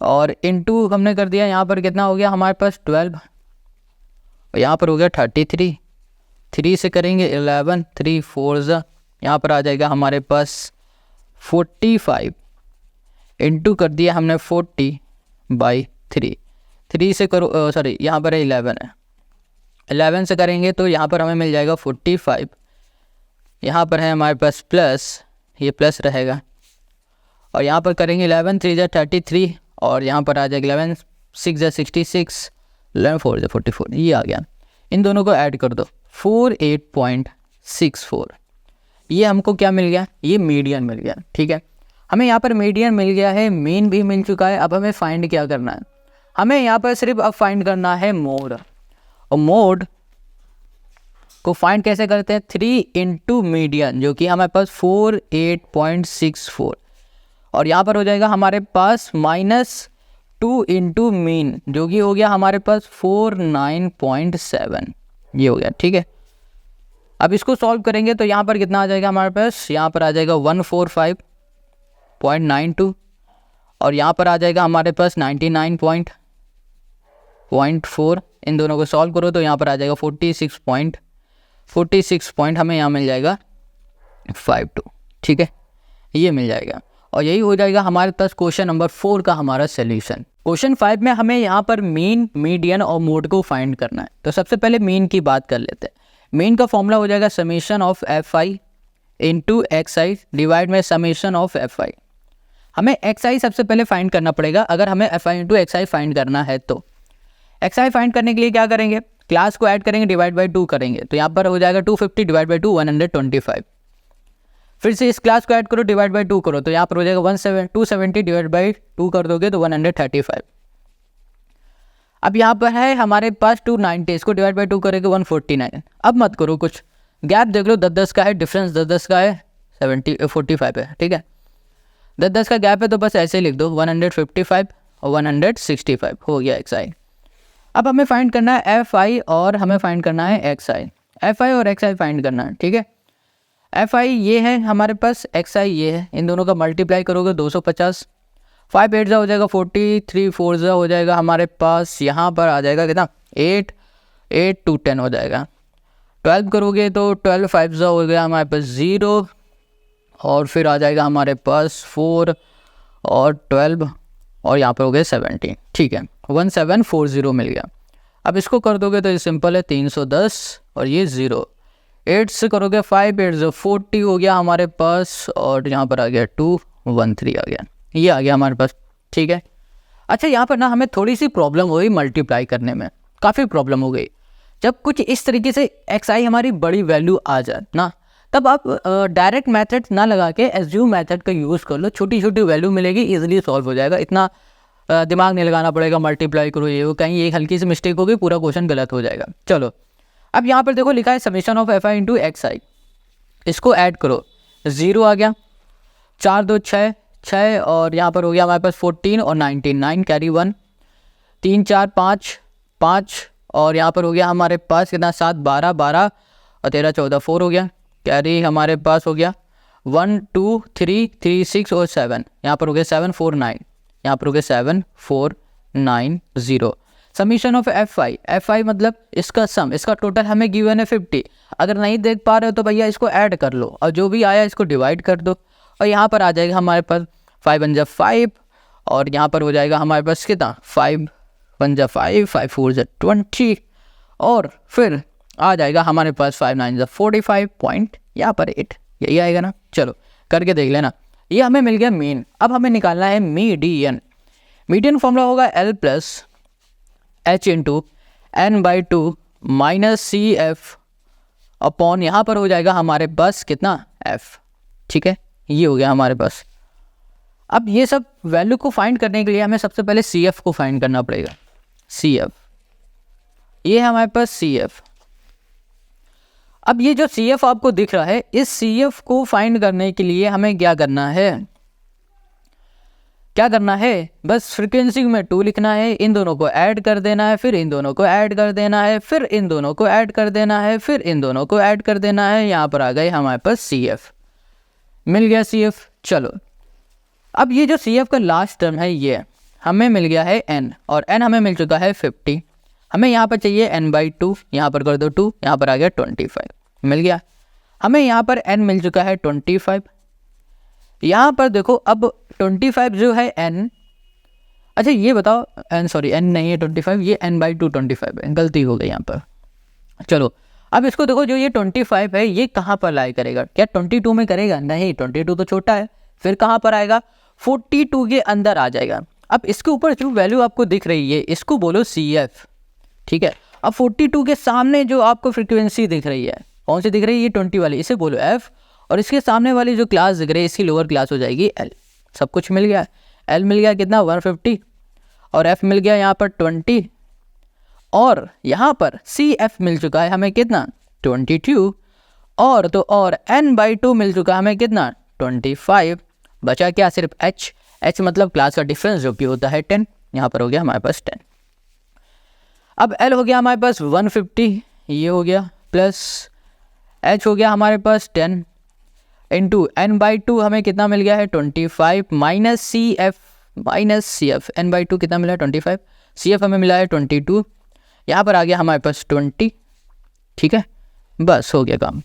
और इनटू हमने कर दिया यहाँ पर कितना हो गया हमारे पास 12, और यहाँ पर हो गया 33, 3 से करेंगे 11, 3 4 ज़ा, यहाँ पर आ जाएगा हमारे पास 45, इंटू कर दिया हमने 40/3, 3 से करो सॉरी यहाँ पर 11 है, 11 से करेंगे तो यहाँ पर हमें मिल जाएगा 45, यहाँ पर है हमारे पास प्लस, ये प्लस रहेगा, और यहाँ पर करेंगे 11 3 ज़ा 33, और यहाँ पर आ जाएगा 11 6 ज़ा 66, 11 4 ज़ा 44, ये आ गया। इन दोनों को ऐड कर दो 48.64, ये हमको क्या मिल गया, ये मीडियन मिल गया। ठीक है, हमें यहाँ पर मीडियन मिल गया है, मीन भी मिल चुका है। अब हमें फाइंड क्या करना है, हमें यहाँ पर सिर्फ अब फाइंड करना है मोड, और मोड को फाइंड कैसे करते हैं, 3 इंटू मीडियन, जो कि हमारे पास 48.64, और यहाँ पर हो जाएगा हमारे पास -2 इंटू मीन, जो कि हो गया हमारे पास 49.7, ये हो गया। ठीक है, अब इसको सॉल्व करेंगे तो यहाँ पर कितना आ जाएगा हमारे पास, यहाँ पर आ जाएगा 145.92, और यहाँ पर आ जाएगा हमारे पास 99.4। इन दोनों को सॉल्व करो तो यहाँ पर आ जाएगा 46 पॉइंट हमें यहाँ मिल जाएगा 52। ठीक है, ये मिल जाएगा, और यही हो जाएगा हमारे पास क्वेश्चन नंबर 4 का हमारा सोल्यूशन। क्वेश्चन 5 में हमें यहाँ पर मीन, मीडियन और मोड को फाइंड करना है। तो सबसे पहले मीन की बात कर लेते हैं। मीन का फॉर्मूला हो जाएगा summation of fi into xi divide में समेशन ऑफ fi। हमें xi सबसे पहले फाइंड करना पड़ेगा, अगर हमें fi इंटू xi फाइंड करना है तो xi फाइंड करने के लिए क्या करेंगे, क्लास को ऐड करेंगे, डिवाइड बाई 2 करेंगे, तो यहाँ पर हो जाएगा 250 डिवाइड बाई 2 125। फिर से इस क्लास को ऐड करो, डिवाइड बाई 2 करो, तो यहाँ पर हो जाएगा 270 डिवाइड बाई 2 कर दोगे तो 135। अब यहाँ पर है हमारे पास 290, इसको डिवाइड बाई 2 करेंगे 149। अब मत करो कुछ, गैप देख लो, 10-10 का है डिफरेंस, 10-10 का है 45 है। ठीक है, 10-10 का गैप है, तो बस ऐसे ही लिख दो 155 और 165 हो गया xi। अब हमें फाइंड करना है fi और हमें फाइंड करना है xi, fi और xi फाइंड करना है। ठीक है, fi ये है हमारे पास, xi ये है, इन दोनों का मल्टीप्लाई करोगे 250, 5 8 हो जाएगा 40, 3 4 हो जाएगा हमारे पास, यहाँ पर आ जाएगा कितना 8 2 10 हो जाएगा। 12 करोगे तो 12 5 हो गया हमारे पास 0, और फिर आ जाएगा हमारे पास 4 और 12, और यहाँ पर हो गया 17। ठीक है, 1740 मिल गया। अब इसको कर दोगे तो ये सिंपल है 310, और ये 0, 8 से करोगे 5 8 40 हो गया हमारे पास, और यहाँ पर आ गया 213 आ गया, ये आ गया हमारे पास। ठीक है, अच्छा यहाँ पर ना हमें थोड़ी सी प्रॉब्लम हुई मल्टीप्लाई करने में, काफ़ी प्रॉब्लम हो गई। जब कुछ इस तरीके से xi हमारी बड़ी वैल्यू आ जाए ना, तब आप डायरेक्ट मेथड ना लगा के एज्यूम मेथड का यूज़ कर लो, छोटी छोटी वैल्यू मिलेगी, इजीली सॉल्व हो जाएगा, इतना दिमाग नहीं लगाना पड़ेगा, मल्टीप्लाई करो ये वो, कहीं एक हल्की सी मिस्टेक होगी पूरा क्वेश्चन गलत हो जाएगा। चलो, अब यहाँ पर देखो लिखा है summation of fi into xi, इसको ऐड करो, 0 आ गया, 4 2 6 6, और यहाँ पर हो गया हमारे पास 14 और 19 9 कैरी 1, 3 4 5 5, और यहाँ पर हो गया हमारे पास कितना 7 12 12 और 13 14 4 हो गया, कैरी हमारे पास हो गया 1 2 3 3 6 और 7, यहाँ पर हो गया 7 4 9, यहाँ पर हो गया 7 4 9 0। समीशन ऑफ fi मतलब इसका सम, इसका टोटल हमें गिवन है 50। अगर नहीं देख पा रहे हो तो भैया इसको ऐड कर लो, और जो भी आया इसको डिवाइड कर दो, और यहाँ पर आ जाएगा हमारे पास 5 1 5, और यहाँ पर हो जाएगा हमारे पास कितना 5 1 5 5 4 20, और फिर आ जाएगा हमारे पास 5 9 45 पॉइंट, यहाँ पर 8, यही आएगा ना। चलो करके देख लेना, ये हमें मिल गया मीन। अब हमें निकालना है मीडियन। मीडियन फॉर्मूला होगा L plus H into n/2 minus CF upon, यहाँ पर हो जाएगा हमारे पास कितना F। ठीक है, ये हो गया हमारे पास। अब ये सब वैल्यू को फाइंड करने के लिए हमें सबसे पहले CF को फाइंड करना पड़ेगा। CF, ये है हमारे पास CF। अब ये जो CF आपको दिख रहा है, इस CF को फाइंड करने के लिए हमें क्या करना है, बस फ्रीक्वेंसी में 2 लिखना है, इन दोनों को ऐड कर देना है, फिर इन दोनों को ऐड कर देना है, फिर इन दोनों को ऐड कर देना है, फिर इन दोनों को ऐड कर देना है। यहाँ पर आ गए हमारे पास CF, मिल गया CF। चलो, अब ये जो CF का लास्ट टर्म है ये हमें मिल गया है N, और N हमें मिल चुका है 50। हमें यहाँ पर चाहिए n/2, यहाँ पर कर दो 2, यहाँ पर आ गया 25, मिल गया। हमें यहाँ पर n मिल चुका है 25। यहाँ पर देखो अब 25 जो है n, अच्छा ये बताओ n नहीं है 25, ये n/2 25 है, गलती हो गई यहाँ पर। चलो अब इसको देखो, जो ये 25 है ये कहाँ पर लाई करेगा? क्या 22 में करेगा? नहीं, 22 तो छोटा है, फिर कहाँ पर आएगा? 42 के अंदर आ जाएगा। अब इसके ऊपर जो वैल्यू आपको दिख रही है इसको बोलो CF, ठीक है। अब 42 के सामने जो आपको फ्रीक्वेंसी दिख रही है, कौन सी दिख रही है? ये 20 वाली, इसे बोलो F, और इसके सामने वाली जो क्लास दिख रही है इसकी लोअर क्लास हो जाएगी L। सब कुछ मिल गया। L मिल गया कितना? 150, और F मिल गया यहाँ पर 20, और यहाँ पर CF मिल चुका है हमें कितना? 22, और तो और n/2 मिल चुका है हमें कितना? 25। बचा क्या? सिर्फ H मतलब क्लास का डिफरेंस जो कि होता है 10। यहाँ पर हो गया हमारे पास 10। अब L हो गया हमारे पास 150, ये हो गया, प्लस H हो गया हमारे पास 10 इंटू n/2 हमें कितना मिल गया है? 25 माइनस CF n/2 कितना मिला है? 25। CF हमें मिला है 22, यहाँ पर आ गया हमारे पास 20, ठीक है। बस हो गया काम।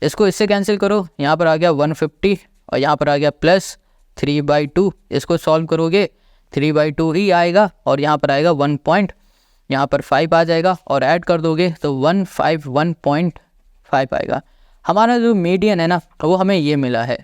इसको इससे कैंसिल करो, यहाँ पर आ गया 150 और यहाँ पर आ गया प्लस 3/2। इसको सॉल्व करोगे 3/2 ही आएगा, और यहाँ पर आएगा 1.5 आ जाएगा, और ऐड कर दोगे तो 151.5 आएगा। हमारा जो मीडियन है ना वो हमें ये मिला है।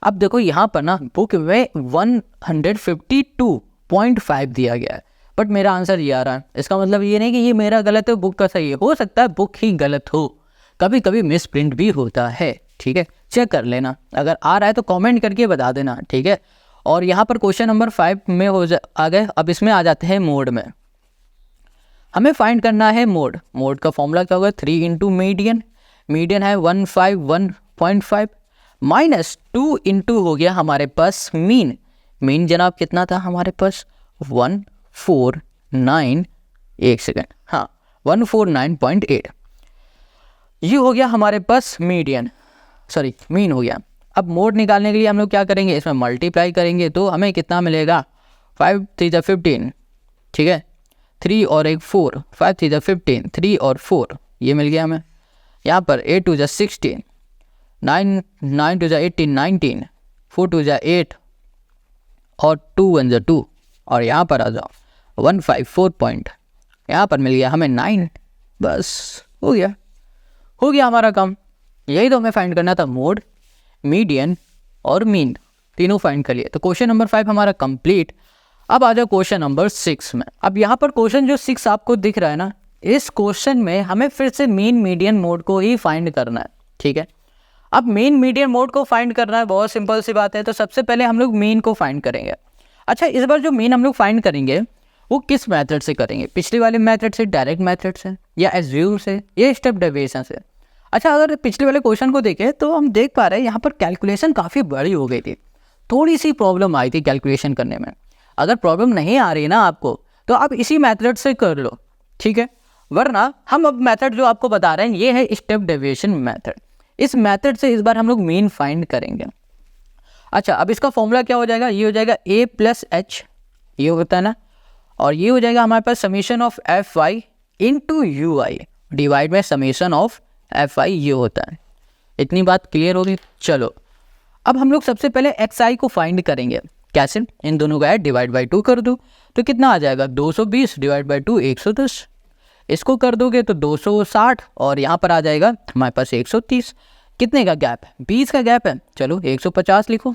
अब देखो यहाँ पर ना बुक में 152.5 दिया गया है, बट मेरा आंसर ये आ रहा है। इसका मतलब ये नहीं कि ये मेरा गलत है, बुक का सही है। हो सकता है बुक ही गलत हो, कभी कभी मिस प्रिंट भी होता है, ठीक है। चेक कर लेना, अगर आ रहा है तो कमेंट करके बता देना, ठीक है। और यहाँ पर क्वेश्चन नंबर 5 में आ गए। अब इसमें आ जाते हैं मोड में। हमें फाइंड करना है मोड। मोड का फॉर्मूला क्या होगा? 3 इंटू मीडियन है 151.5 माइनस 2 इंटू हो गया हमारे पास मीन जनाब कितना था हमारे पास? 149, एक सेकेंड, हाँ 149.8। ये हो गया हमारे पास मीन हो गया। अब मोड निकालने के लिए हम लोग क्या करेंगे? इसमें मल्टीप्लाई करेंगे तो हमें कितना मिलेगा? 5 3 जा 15, ठीक है। 3 और 1 4, 5 3 जा 15, 3 और 4 ये मिल गया हमें। यहाँ पर 8 2 जा 16, 9 2 जा 18 19, 4 2 जा 8 और 2 1 जा 2, और यहाँ पर आ जाओ 154 पॉइंट, यहाँ पर मिल गया हमें 9। बस हो गया हमारा काम। यही तो हमें फाइंड करना था, मोड, मीडियन और मीन, तीनों फाइंड कर लिए। तो क्वेश्चन नंबर 5 हमारा कंप्लीट। अब आ जाओ क्वेश्चन नंबर 6 में। अब यहाँ पर क्वेश्चन जो 6 आपको दिख रहा है ना, इस क्वेश्चन में हमें फिर से मीन मीडियन मोड को ही फाइंड करना है, ठीक है। अब मीन मीडियन मोड को फाइंड करना है, बहुत सिंपल सी बात है। तो सबसे पहले हम लोग मीन को फाइंड करेंगे। अच्छा, इस बार जो मीन हम लोग फाइंड करेंगे वो किस मेथड से करेंगे? पिछले वाले मेथड से, डायरेक्ट मेथड से, या एज्यूम से, या स्टेप डेविएशन से? अच्छा, अगर पिछले वाले क्वेश्चन को देखें तो हम देख पा रहे हैं यहाँ पर कैलकुलेशन काफ़ी बड़ी हो गई थी, थोड़ी सी प्रॉब्लम आई थी कैलकुलेशन करने में। अगर प्रॉब्लम नहीं आ रही ना आपको तो आप इसी मेथड से कर लो, ठीक है। वरना हम अब मेथड जो आपको बता रहे हैं ये है स्टेप डेविएशन मेथड। इस मेथड से इस बार हम लोग मीन फाइंड करेंगे। अच्छा, अब इसका फॉर्मूला क्या हो जाएगा? ये हो जाएगा a प्लस एच, ये होता है ना, और ये हो जाएगा हमारे पास summation of F Y into U I divide में समीशन ऑफ एफ आई, ये होता है। इतनी बात क्लियर होगी? चलो अब हम लोग सबसे पहले एक्स आई को फाइंड करेंगे। कैसे? इन दोनों का डिवाइड बाई 2 कर दो तो कितना आ जाएगा? 220 डिवाइड बाई 2 110। इसको कर दोगे तो 260, और यहाँ पर आ जाएगा हमारे पास 130। कितने का गैप है? 20 का गैप है। चलो 150 लिखो,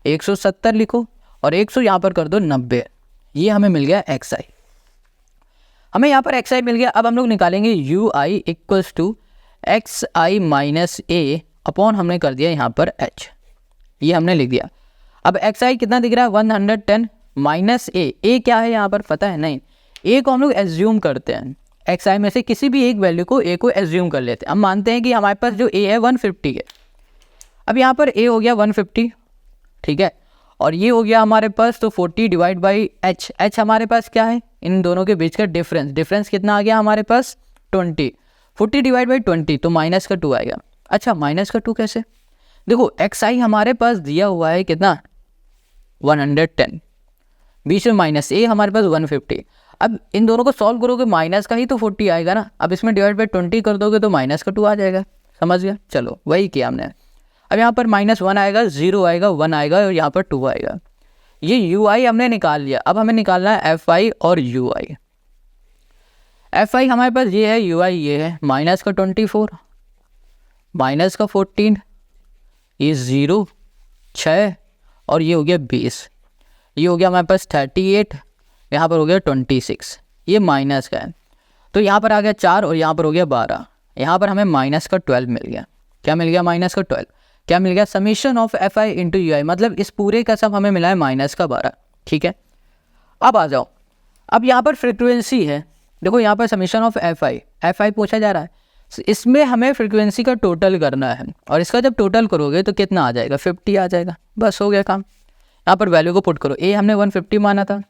170 लिखो, और 100 यहाँ पर कर दो 90। ये हमें मिल गया एक्स आई। हमें यहाँ पर एक्स आई मिल गया। अब हम लोग निकालेंगे U I equals to X I minus A upon हमने कर दिया यहाँ पर एच, ये हमने लिख दिया। अब एक्स आई कितना दिख रहा है? 110 माइनस ए क्या है यहाँ पर पता है? नहीं, ए को हम लोग एज्यूम करते हैं। एक्स आई में से किसी भी एक वैल्यू को ए को एज्यूम कर लेते हैं। हम मानते हैं कि हमारे पास जो ए है 150 है। अब यहाँ पर ए हो गया 150, ठीक है, और ये हो गया हमारे पास तो 40 डिवाइड बाई एच। एच हमारे पास क्या है? इन दोनों के बीच का डिफरेंस कितना आ गया हमारे पास? 20। 40 डिवाइड बाई 20 तो माइनस का 2 आएगा। अच्छा, माइनस का 2 कैसे? देखो एक्स आई हमारे पास दिया हुआ है कितना? 110, बीच में माइनस ए हमारे पास 150। अब इन दोनों को सॉल्व करोगे माइनस का ही तो 40 आएगा ना। अब इसमें डिवाइड बाई 20 कर दोगे तो माइनस का 2 आ जाएगा। समझ गया, चलो वही किया हमने। अब यहाँ पर -1 आएगा, 0 आएगा, 1 आएगा और यहाँ पर 2 आएगा। ये यू आई हमने निकाल लिया। अब हमें निकालना है एफ आई और यू आई। एफ आई हमारे पास ये है, यू आई ये है। माइनस का 24, माइनस का 14, ये 0 6 और ये हो गया 20, ये हो गया हमारे पास 38, यहाँ पर हो गया 26, ये माइनस का है। तो यहाँ पर आ गया 4 और यहाँ पर हो गया 12, यहाँ पर हमें माइनस का 12 मिल गया। क्या मिल गया? माइनस का 12। क्या मिल गया? Summation of F I into U I, मतलब इस पूरे का सब हमें मिला है माइनस का 12। ठीक है, अब आ जाओ। अब यहाँ पर फ्रिक्वेंसी है, देखो यहाँ पर समीशन ऑफ एफ आई पूछा जा रहा है। इसमें हमें फ्रिक्वेंसी का टोटल करना है और इसका जब टोटल करोगे तो कितना आ जाएगा? 50 आ जाएगा। बस हो गया काम। यहाँ पर वैल्यू को पुट करो। ए हमने 150 माना था।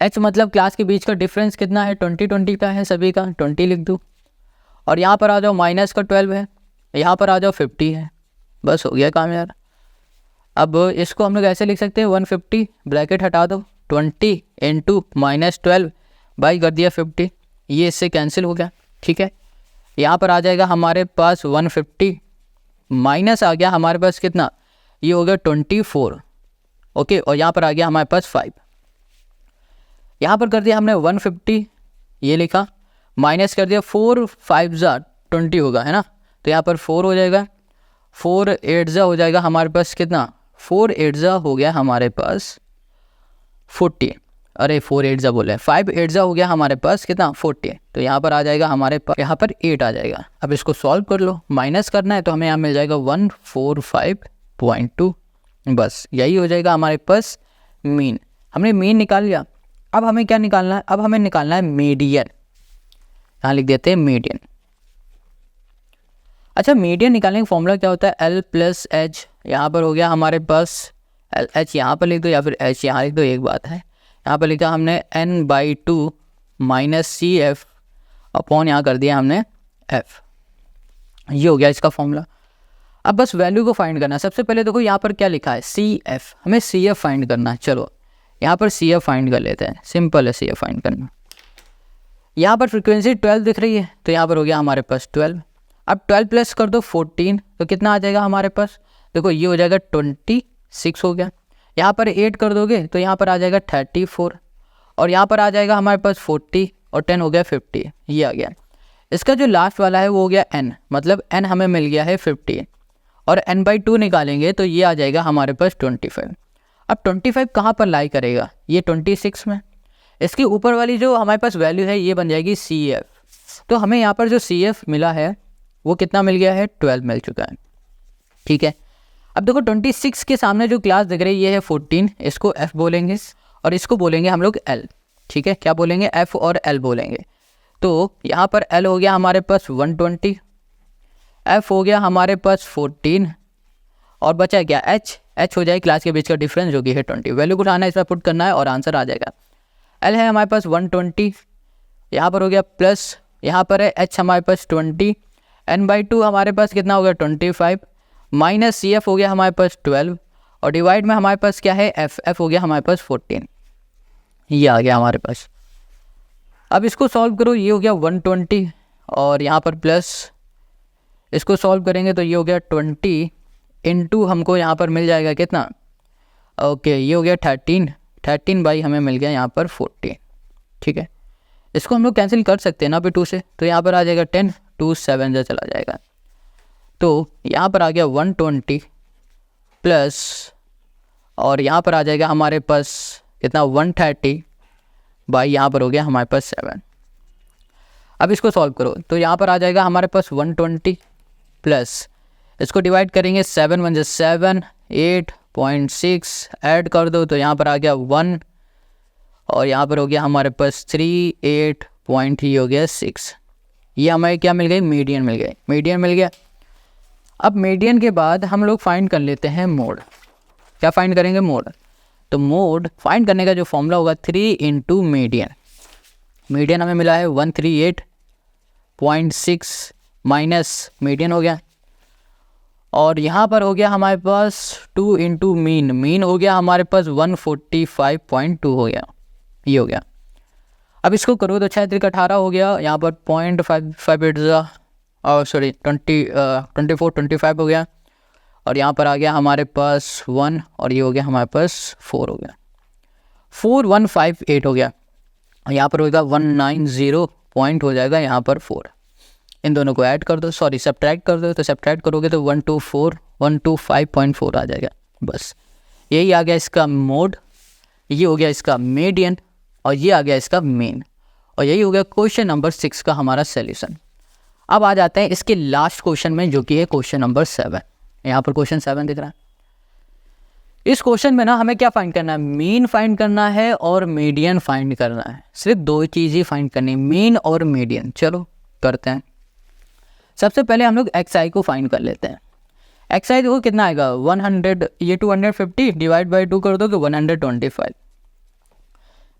एच मतलब क्लास के बीच का डिफरेंस कितना है? 20 का है सभी का, 20 लिख दूँ। और यहाँ पर आ जाओ, माइनस का 12 है, यहाँ पर आ जाओ 50 है। बस हो गया काम यार। अब इसको हम लोग ऐसे लिख सकते हैं 150 ब्रैकेट हटा दो, 20 इंटू -12 बाई कर दिया 50, ये इससे कैंसिल हो गया। ठीक है, यहाँ पर आ जाएगा हमारे पास 150 माइनस आ गया हमारे पास कितना? ये हो गया 24। ओके, और यहाँ पर आ गया हमारे पास 5। यहाँ पर कर दिया हमने 150, ये लिखा, माइनस कर दिया 4 5 20 होगा, है ना। तो यहाँ पर 4 हो जाएगा, 4 8 हो जाएगा हमारे पास कितना? 4 8 हो गया हमारे पास 40। अरे 4 8 बोले, 5 8 हो गया हमारे पास कितना? 40। तो यहाँ पर आ जाएगा हमारे पास, यहाँ पर 8 आ जाएगा। अब इसको सॉल्व कर लो, माइनस करना है तो हमें यहाँ मिल जाएगा 145.2। बस यही हो जाएगा हमारे पास मीन। हमने मीन निकाल लिया। अब हमें क्या निकालना है? अब हमें निकालना है मीडियन। यहाँ लिख देते हैं मीडियन। अच्छा, मीडियन निकालने का फॉर्मूला क्या होता है? L + H। यहाँ पर हो गया हमारे पास H, यहाँ पर लिख दो या फिर H यहाँ लिख दो, एक बात है। यहाँ पर लिखा हमने n/2 - CF अपॉन यहाँ कर दिया हमने F। ये हो गया इसका फॉर्मूला। अब बस वैल्यू को फाइंड करना है। सबसे पहले देखो यहाँ पर क्या लिखा है? CF, हमें CF फाइंड करना है। चलो यहाँ पर CF फाइंड कर लेते हैं, सिंपल है CF फाइंड करना। यहाँ पर फ्रीक्वेंसी 12 दिख रही है तो यहाँ पर हो गया हमारे पास 12। अब 12 प्लस कर दो 14 तो कितना आ जाएगा हमारे पास? देखो ये हो जाएगा 26 हो गया। यहाँ पर 8 कर दोगे तो यहाँ पर आ जाएगा 34 और यहाँ पर आ जाएगा हमारे पास 40 और 10 हो गया 50, ये आ गया। इसका जो लास्ट वाला है वो हो गया n, मतलब n हमें मिल गया है 50 और n/2 निकालेंगे तो ये आ जाएगा हमारे पास 25। अब 25 कहाँ पर लाई करेगा? ये 26 में। इसके ऊपर वाली जो हमारे पास वैल्यू है ये बन जाएगी CF। तो हमें यहाँ पर जो CF मिला है वो कितना मिल गया है? 12 मिल चुका है। ठीक है, अब देखो 26 के सामने जो क्लास दिख रही है ये है 14, इसको F बोलेंगे और इसको बोलेंगे हम लोग L। ठीक है, क्या बोलेंगे? F और L बोलेंगे। तो यहाँ पर L हो गया हमारे पास 120, F हो गया हमारे पास 14 और बचा क्या? H हो जाए क्लास के बीच का डिफरेंस जो कि है 20। वैल्यू को उठाना है, इसमें पुट करना है और आंसर आ जाएगा। L है हमारे पास 120, यहाँ पर हो गया प्लस, यहाँ पर है H हमारे पास 20, n/2 हमारे पास कितना हो गया? 25 माइनस CF हो गया हमारे पास 12 और डिवाइड में हमारे पास क्या है? F हो गया हमारे पास 14, ये आ गया हमारे पास। अब इसको सॉल्व करो, ये हो गया 120 और यहाँ पर प्लस, इसको सॉल्व करेंगे तो ये हो गया 20 इंटू हमको यहाँ पर मिल जाएगा कितना? ओके, ये हो गया 13 बाई हमें मिल गया यहाँ पर 14। ठीक है, इसको हम लोग कैंसिल कर सकते हैं ना पे 2 से, तो यहाँ पर आ जाएगा 10, 2 7 से चला जाएगा। तो यहाँ पर आ गया 120 प्लस और यहाँ पर आ जाएगा हमारे पास कितना? 130 बाई यहाँ पर हो गया हमारे पास 7। अब इसको सॉल्व करो तो यहाँ पर आ जाएगा हमारे पास 120 प्लस, इसको डिवाइड करेंगे 7 1 7, 8.6 ऐड कर दो तो यहाँ पर आ गया 1 और यहाँ पर हो गया हमारे पास 3 8 पॉइंट ही हो गया 6। ये हमें क्या मिल गई? मीडियन मिल गई। मीडियन मिल गया। अब मीडियन के बाद हम लोग फाइंड कर लेते हैं मोड। क्या फाइंड करेंगे? मोड। तो मोड फाइंड करने का जो फॉर्मूला होगा 3 इंटू मीडियन। मीडियन हमें मिला है 138.6 माइनस मीडियन हो गया और यहाँ पर हो गया हमारे पास 2 इंटू मीन। मीन हो गया हमारे पास 145.2 हो गया, ये हो गया। अब इसको करो तो 6×18 हो गया, यहाँ पर 0.5 सॉरी 24 25 हो गया, और यहाँ पर आ गया हमारे पास 1, और ये हो गया हमारे पास 4 हो गया, 4158 हो गया। यहाँ पर होगा 190 पॉइंट हो जाएगा, यहाँ पर 4। इन दोनों को ऐड कर दो, सॉरी सब्ट्रैक्ट कर दो, तो सब्ट्रैक्ट करोगे तो 125.4 आ जाएगा। बस यही आ गया इसका मोड, ये हो गया इसका मीडियन, और ये आ गया इसका मेन, और यही हो गया क्वेश्चन नंबर 6 का हमारा सॉल्यूशन। अब आ जाते हैं इसके लास्ट क्वेश्चन में, जो कि है क्वेश्चन नंबर 7। यहाँ पर क्वेश्चन 7 दिख रहा है। इस क्वेश्चन में ना हमें क्या फाइंड करना है, मीन फाइंड करना है और मीडियन फाइंड करना है। सिर्फ दो चीज़ ही फाइंड करनी है, मीन और मीडियन। चलो करते हैं। सबसे पहले हम लोग एक्स को फाइंड कर लेते हैं। एक्स देखो कितना आएगा 100, ये 250 डिवाइड बाई 2 कर दो तो 125।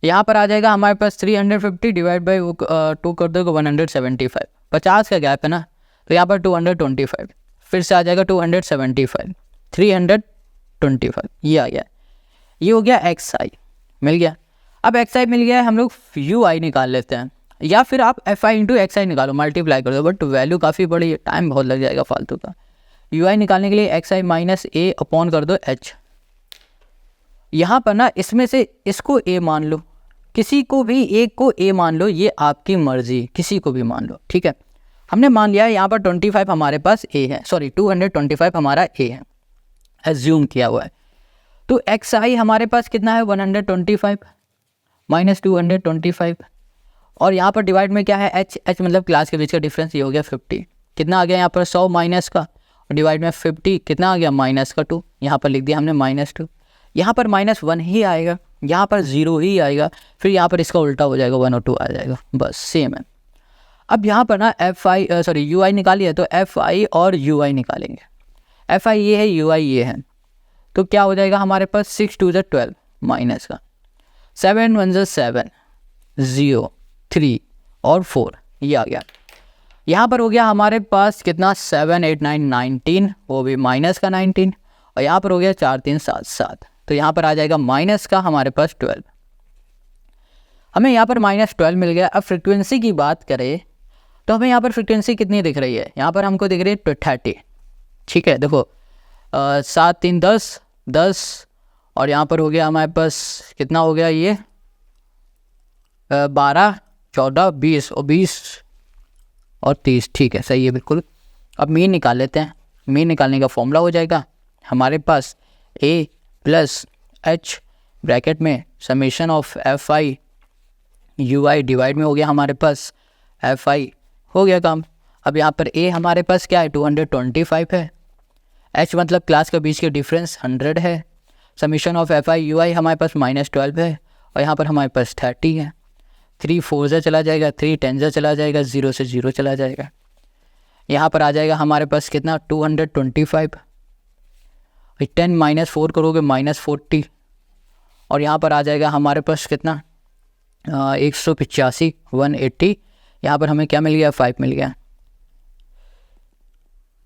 यहाँ पर आ जाएगा हमारे पास 350 डिवाइड बाई 2 कर दो तो 175। 50 का गैप है ना, तो यहाँ पर 225, फिर से आ जाएगा 275, 325, ये आ गया। ये हो गया एक्स आई मिल गया। अब एक्स आई मिल गया है, हम लोग यू आई निकाल लेते हैं, या फिर आप एफ आई इंटू एक्स आई निकालो, मल्टीप्लाई कर दो, बट वैल्यू काफ़ी बड़ी है, टाइम बहुत लग जाएगा फालतू का। यू आई निकालने के लिए x I minus A upon कर दो एच। यहाँ पर ना इसमें से इसको ए मान लो, किसी को भी एक को ए मान लो, ये आपकी मर्जी, किसी को भी मान लो, ठीक है। हमने मान लिया है यहाँ पर 25 हमारे पास ए है, सॉरी 225 हमारा ए है, एज्यूम किया हुआ है। तो एक्स आई हमारे पास कितना है 125 माइनस 225, और यहाँ पर डिवाइड में क्या है एच, एच मतलब क्लास के बीच का डिफरेंस, ये हो गया 50। कितना आ गया यहाँ पर 100 माइनस का, और डिवाइड में 50 कितना आ गया माइनस का 2, यहाँ पर लिख दिया हमने -2। यहाँ पर -1 ही आएगा, यहाँ पर 0 ही आएगा, फिर यहाँ पर इसका उल्टा हो जाएगा 1 और 2 आ जाएगा, बस सेम है। अब यहाँ पर ना यू आई निकालिए, तो एफ आई और यू आई निकालेंगे। एफ आई ये है, यू आई ये है, तो क्या हो जाएगा हमारे पास 6 2 12 माइनस का 7 1 7 0 3 और 4, ये आ गया। यहाँ पर हो गया हमारे पास कितना 7 8 9 19, वो भी माइनस का 19, और यहाँ पर हो गया 4 3 7 7, तो यहाँ पर आ जाएगा माइनस का हमारे पास 12। हमें यहाँ पर -12 मिल गया। अब फ्रिक्वेंसी की बात करें तो हमें यहाँ पर फ्रिक्वेंसी कितनी दिख रही है, यहाँ पर हमको दिख रही है 30, ठीक है। देखो 7 3 10 10, और यहाँ पर हो गया हमारे पास कितना हो गया ये 12 14 20 और 20 और 30, ठीक है, सही है बिल्कुल। अब मीन निकाल लेते हैं। मीन निकालने का फॉर्मूला हो जाएगा हमारे पास ए प्लस एच ब्रैकेट में summation of F I U I divide में हो गया हमारे पास एफ आई, हो गया काम। अब यहाँ पर ए हमारे पास क्या है 225 है, एच मतलब क्लास के बीच के डिफरेंस 100 है, summation of F I U I हमारे पास -12 है, और यहाँ पर हमारे पास 30 है। 3 4 से चला जाएगा, 3 10 से चला जाएगा, 0 से 0 चला जाएगा। यहाँ पर आ जाएगा हमारे पास कितना 225, 10 - 4 करोगे -40, और यहाँ पर आ जाएगा हमारे पास कितना 185 180। यहाँ पर हमें क्या मिल गया 5 मिल गया।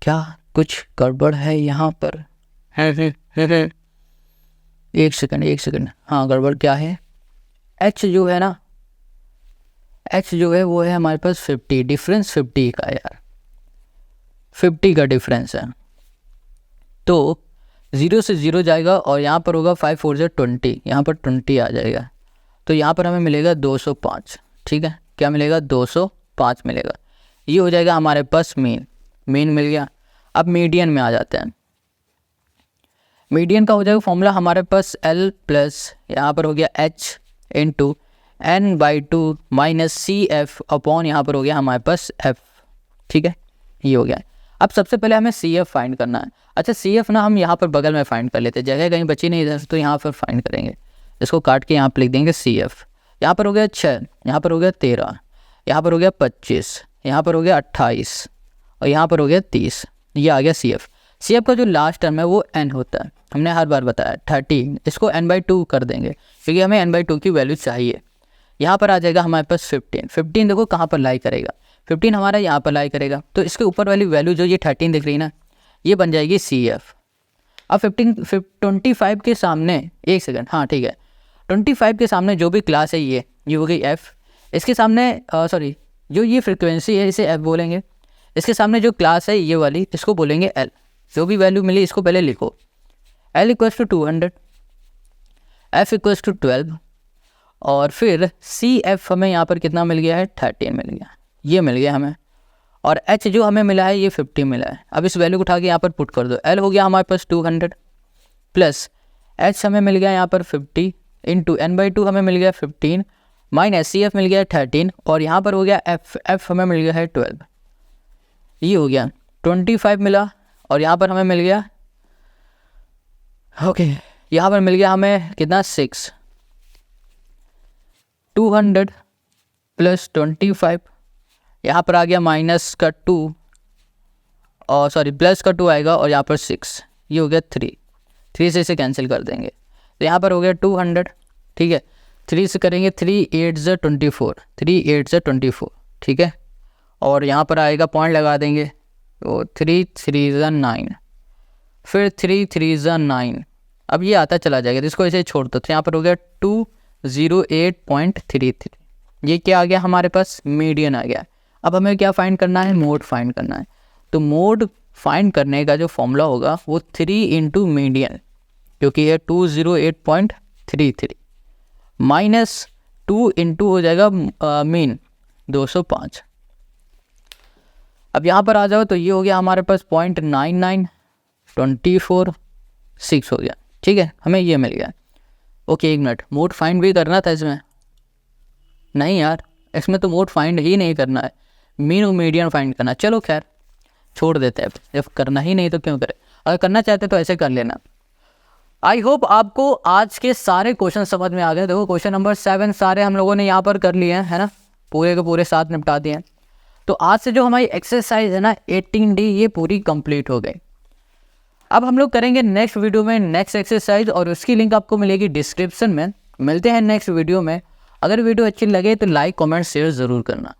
क्या कुछ गड़बड़ है यहाँ पर? एक सेकंड, हाँ गड़बड़ क्या है, एच जो है ना, एच जो है वो है हमारे पास 50, डिफरेंस 50 का यार, 50 का डिफरेंस है, तो 0 से 0 जाएगा, और यहाँ पर होगा 5 4 से 20, यहाँ पर 20 आ जाएगा, तो यहाँ पर हमें मिलेगा 205, ठीक है। क्या मिलेगा 205 मिलेगा। ये हो जाएगा हमारे पास मीन मिल गया। अब मीडियन में आ जाते हैं। मीडियन का हो जाएगा फॉर्मूला हमारे पास L प्लस यहाँ पर हो गया H into N/2 minus CF upon यहाँ पर हो गया हमारे पास F, ठीक है, ये हो गया। अब सबसे पहले हमें CF फाइंड करना है। अच्छा CF ना हम यहाँ पर बगल में फाइंड कर लेते हैं, जगह कहीं बची नहीं इधर, तो यहाँ पर फाइंड करेंगे, इसको काट के यहाँ पर लिख देंगे CF। यहाँ पर हो गया 6, यहाँ पर हो गया 13, यहाँ पर हो गया 25, यहाँ पर हो गया 28, और यहाँ पर हो गया 30, ये आ गया CF। CF का जो लास्ट टर्म है वो N होता है, हमने हर बार बताया 30, इसको N/2 कर देंगे क्योंकि हमें N/2 की वैल्यू चाहिए। यहाँ पर आ जाएगा हमारे पास 15 देखो कहाँ पर लाई करेगा, 15 हमारा यहाँ पर लाई करेगा, तो इसके ऊपर वाली वैल्यू जो ये 13 दिख रही है ना, ये बन जाएगी CF। अब 25 के सामने, एक सेकंड, हाँ ठीक है, 25 के सामने जो भी क्लास है ये हो गई F, इसके सामने सॉरी जो ये फ्रिक्वेंसी है इसे एफ बोलेंगे, इसके सामने जो क्लास है ये वाली इसको बोलेंगे एल। जो भी वैल्यू मिली इसको पहले लिखो, L equals to 200, F equals to 12 और फिर सी एफ हमें यहाँ पर कितना मिल गया है 13 मिल गया, ये मिल गया हमें। और एच जो हमें मिला है ये 50 मिला है। अब इस वैल्यू को उठा के यहाँ पर पुट कर दो, एल हो गया हमारे पास 200 प्लस एच हमें मिल गया यहाँ पर 50 इंटू n/2 हमें मिल गया 15 माइनस सी एफ मिल गया 13 और यहाँ पर हो गया एफ हमें मिल गया है 12, ये हो गया 25 मिला और यहाँ पर हमें मिल गया ओके यहाँ पर मिल गया हमें कितना 6, 200 प्लस 25 यहाँ पर आ गया माइनस का 2 और सॉरी प्लस का 2 आएगा और यहाँ पर 6, ये हो गया 3 से इसे कैंसिल कर देंगे तो यहाँ पर हो गया 200, ठीक है। 3 से करेंगे 3 8 ज़ 24, 3 8 ज़ 24, ठीक है। और यहाँ पर आएगा पॉइंट लगा देंगे तो 3 3 ज़ 9, फिर 3 3 ज़ 9, अब ये आता चला जाएगा तो इसको ऐसे छोड़ दो। तो यहाँ पर हो गया 208.33, ये क्या आ गया हमारे पास मीडियन आ गया। अब हमें क्या फाइंड करना है, मोड फाइंड करना है। तो मोड फाइंड करने का जो फॉर्मूला होगा वो 3 इंटू मीडियन, क्योंकि ये 208.33 माइनस 2 इंटू हो जाएगा मीन 205। अब यहाँ पर आ जाओ तो ये हो गया हमारे पास 0.9924 हो गया, ठीक है, हमें ये मिल गया। ओके एक मिनट, मोड फाइंड भी करना था इसमें, नहीं यार इसमें तो मोड फाइंड ही नहीं करना है, मीन और मीडियन फाइंड करना। चलो खैर छोड़ देते हैं, जब करना ही नहीं तो क्यों करें, अगर करना चाहते तो ऐसे कर लेना। आई होप आपको आज के सारे क्वेश्चन समझ में आ गए। देखो क्वेश्चन नंबर 7 सारे हम लोगों ने यहाँ पर कर लिए हैं, है ना, पूरे के पूरे 7 निपटा दिए हैं। तो आज से जो हमारी एक्सरसाइज है ना 18D ये पूरी कंप्लीट हो गई। अब हम लोग करेंगे नेक्स्ट वीडियो में नेक्स्ट एक्सरसाइज और उसकी लिंक आपको मिलेगी डिस्क्रिप्शन में। मिलते हैं नेक्स्ट वीडियो में। अगर वीडियो अच्छी लगे तो लाइक कमेंट शेयर ज़रूर करना।